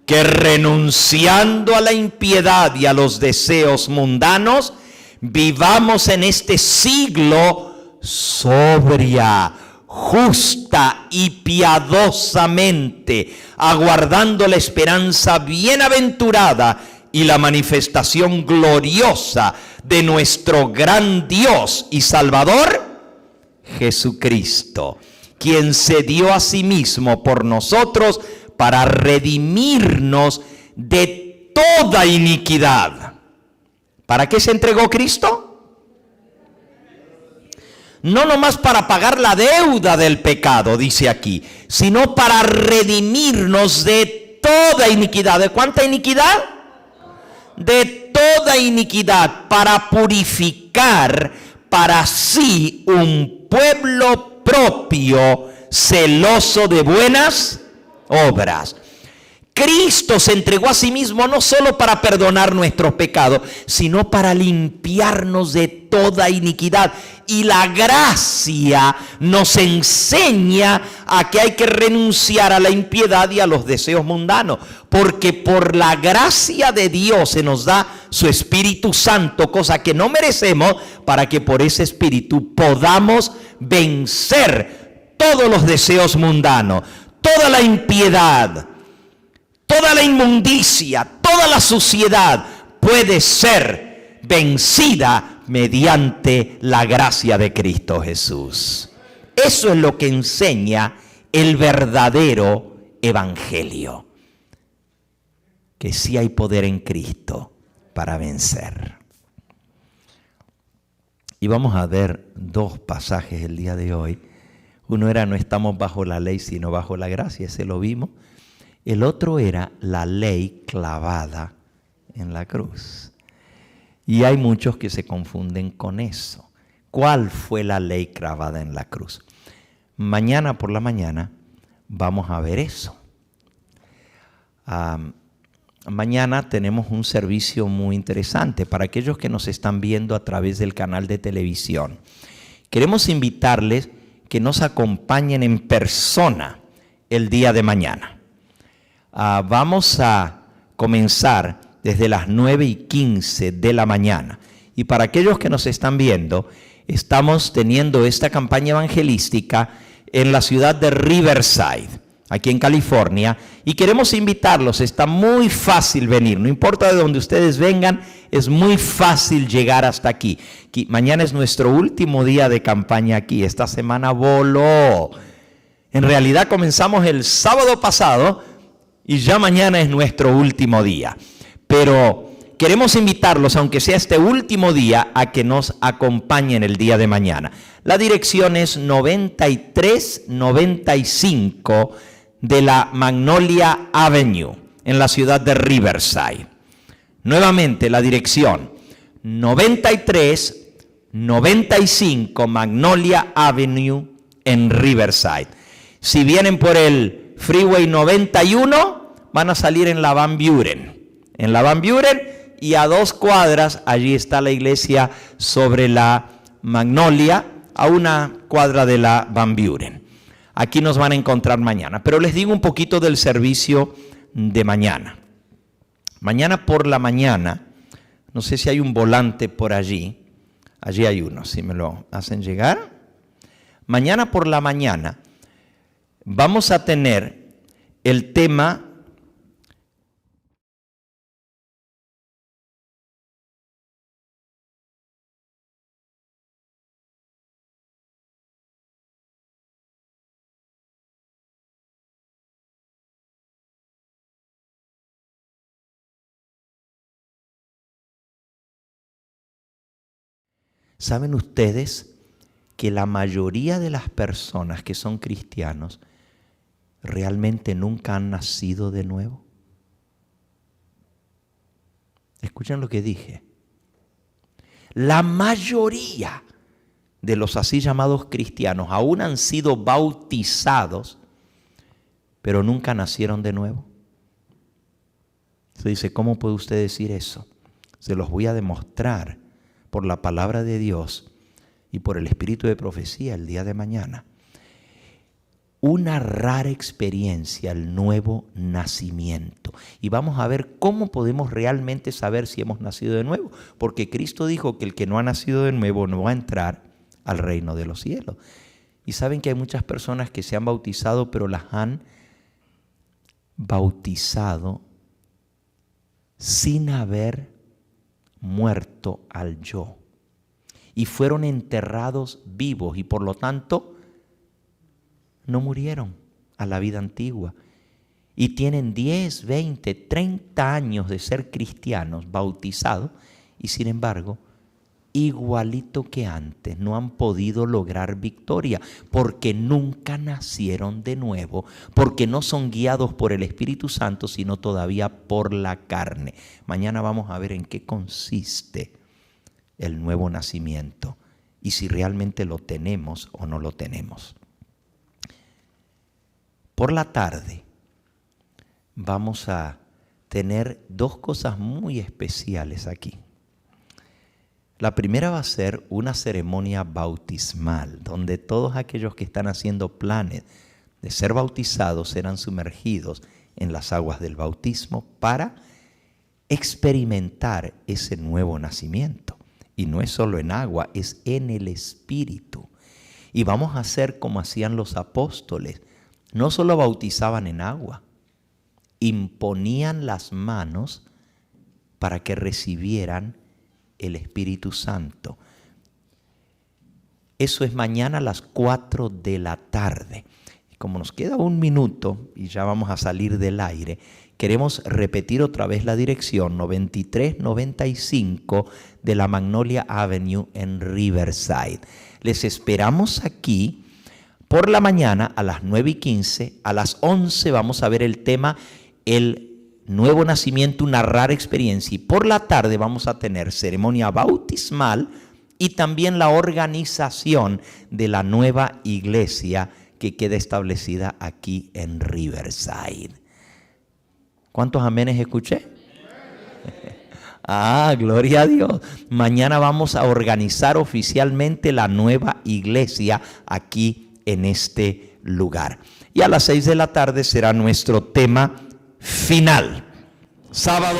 Que renunciando a la impiedad y a los deseos mundanos, vivamos en este siglo sobria, justa y piadosamente, aguardando la esperanza bienaventurada y la manifestación gloriosa de nuestro gran Dios y Salvador, Jesucristo, quien se dio a sí mismo por nosotros para redimirnos de toda iniquidad. ¿Para qué se entregó Cristo? No nomás para pagar la deuda del pecado, dice aquí, sino para redimirnos de toda iniquidad. ¿De cuánta iniquidad? De toda iniquidad, para purificar para sí un pueblo propio, celoso de buenas obras. Cristo se entregó a sí mismo no solo para perdonar nuestros pecados, sino para limpiarnos de toda iniquidad. Y la gracia nos enseña a que hay que renunciar a la impiedad y a los deseos mundanos. Porque por la gracia de Dios se nos da su Espíritu Santo, cosa que no merecemos, para que por ese Espíritu podamos vencer todos los deseos mundanos, toda la impiedad, toda la inmundicia, toda la suciedad puede ser vencida mediante la gracia de Cristo Jesús. Eso es lo que enseña el verdadero evangelio. Que sí hay poder en Cristo para vencer. Y vamos a ver dos pasajes el día de hoy. Uno era no estamos bajo la ley sino bajo la gracia, ese lo vimos. El otro era la ley clavada en la cruz. Y hay muchos que se confunden con eso. ¿Cuál fue la ley clavada en la cruz? Mañana por la mañana vamos a ver eso. Mañana tenemos un servicio muy interesante para aquellos que nos están viendo a través del canal de televisión. Queremos invitarles que nos acompañen en persona el día de mañana. Vamos a comenzar desde las 9:15 de la mañana. Y para aquellos que nos están viendo, estamos teniendo esta campaña evangelística en la ciudad de Riverside, aquí en California, y queremos invitarlos. Está muy fácil venir, no importa de donde ustedes vengan, es muy fácil llegar hasta aquí. Mañana es nuestro último día de campaña aquí, esta semana voló. En realidad comenzamos el sábado pasado y ya mañana es nuestro último día. Pero queremos invitarlos, aunque sea este último día, a que nos acompañen el día de mañana. La dirección es 9395 de la Magnolia Avenue, en la ciudad de Riverside. Nuevamente la dirección, 9395 Magnolia Avenue en Riverside. Si vienen por el Freeway 91, van a salir en la Van Buren. En la Van Buren, y a 2 cuadras, allí está la iglesia sobre la Magnolia, a 1 cuadra de la Van Buren. Aquí nos van a encontrar mañana. Pero les digo un poquito del servicio de mañana. Mañana por la mañana, no sé si hay un volante por allí. Allí hay uno, si me lo hacen llegar. Mañana por la mañana vamos a tener el tema ¿Saben ustedes que la mayoría de las personas que son cristianos realmente nunca han nacido de nuevo? Escuchen lo que dije. La mayoría de los así llamados cristianos aún han sido bautizados, pero nunca nacieron de nuevo. Se dice, ¿cómo puede usted decir eso? Se los voy a demostrar por la palabra de Dios y por el espíritu de profecía el día de mañana. Una rara experiencia, el nuevo nacimiento. Y vamos a ver cómo podemos realmente saber si hemos nacido de nuevo. Porque Cristo dijo que el que no ha nacido de nuevo no va a entrar al reino de los cielos. Y saben que hay muchas personas que se han bautizado, pero las han bautizado sin haber muerto al yo, y fueron enterrados vivos y por lo tanto no murieron a la vida antigua y tienen 10, 20, 30 años de ser cristianos bautizados y sin embargo igualito que antes no han podido lograr victoria porque nunca nacieron de nuevo, porque no son guiados por el Espíritu Santo sino todavía por la carne. Mañana vamos a ver en qué consiste el nuevo nacimiento y si realmente lo tenemos o no lo tenemos. Por la tarde vamos a tener 2 cosas muy especiales aquí. La primera va a ser una ceremonia bautismal, donde todos aquellos que están haciendo planes de ser bautizados serán sumergidos en las aguas del bautismo para experimentar ese nuevo nacimiento. Y no es solo en agua, es en el Espíritu. Y vamos a hacer como hacían los apóstoles. No solo bautizaban en agua, imponían las manos para que recibieran el Espíritu Santo. Eso es mañana a las 4 de la tarde. Como nos queda un minuto y ya vamos a salir del aire, queremos repetir otra vez la dirección 9395 de la Magnolia Avenue en Riverside. Les esperamos aquí por la mañana a las 9:15. A las 11 vamos a ver el tema el nuevo nacimiento, una rara experiencia. Y por la tarde vamos a tener ceremonia bautismal y también la organización de la nueva iglesia que queda establecida aquí en Riverside. ¿Cuántos amenes escuché? Gloria a Dios. Mañana vamos a organizar oficialmente la nueva iglesia aquí en este lugar. Y a las 6 de la tarde será nuestro tema final. Sábado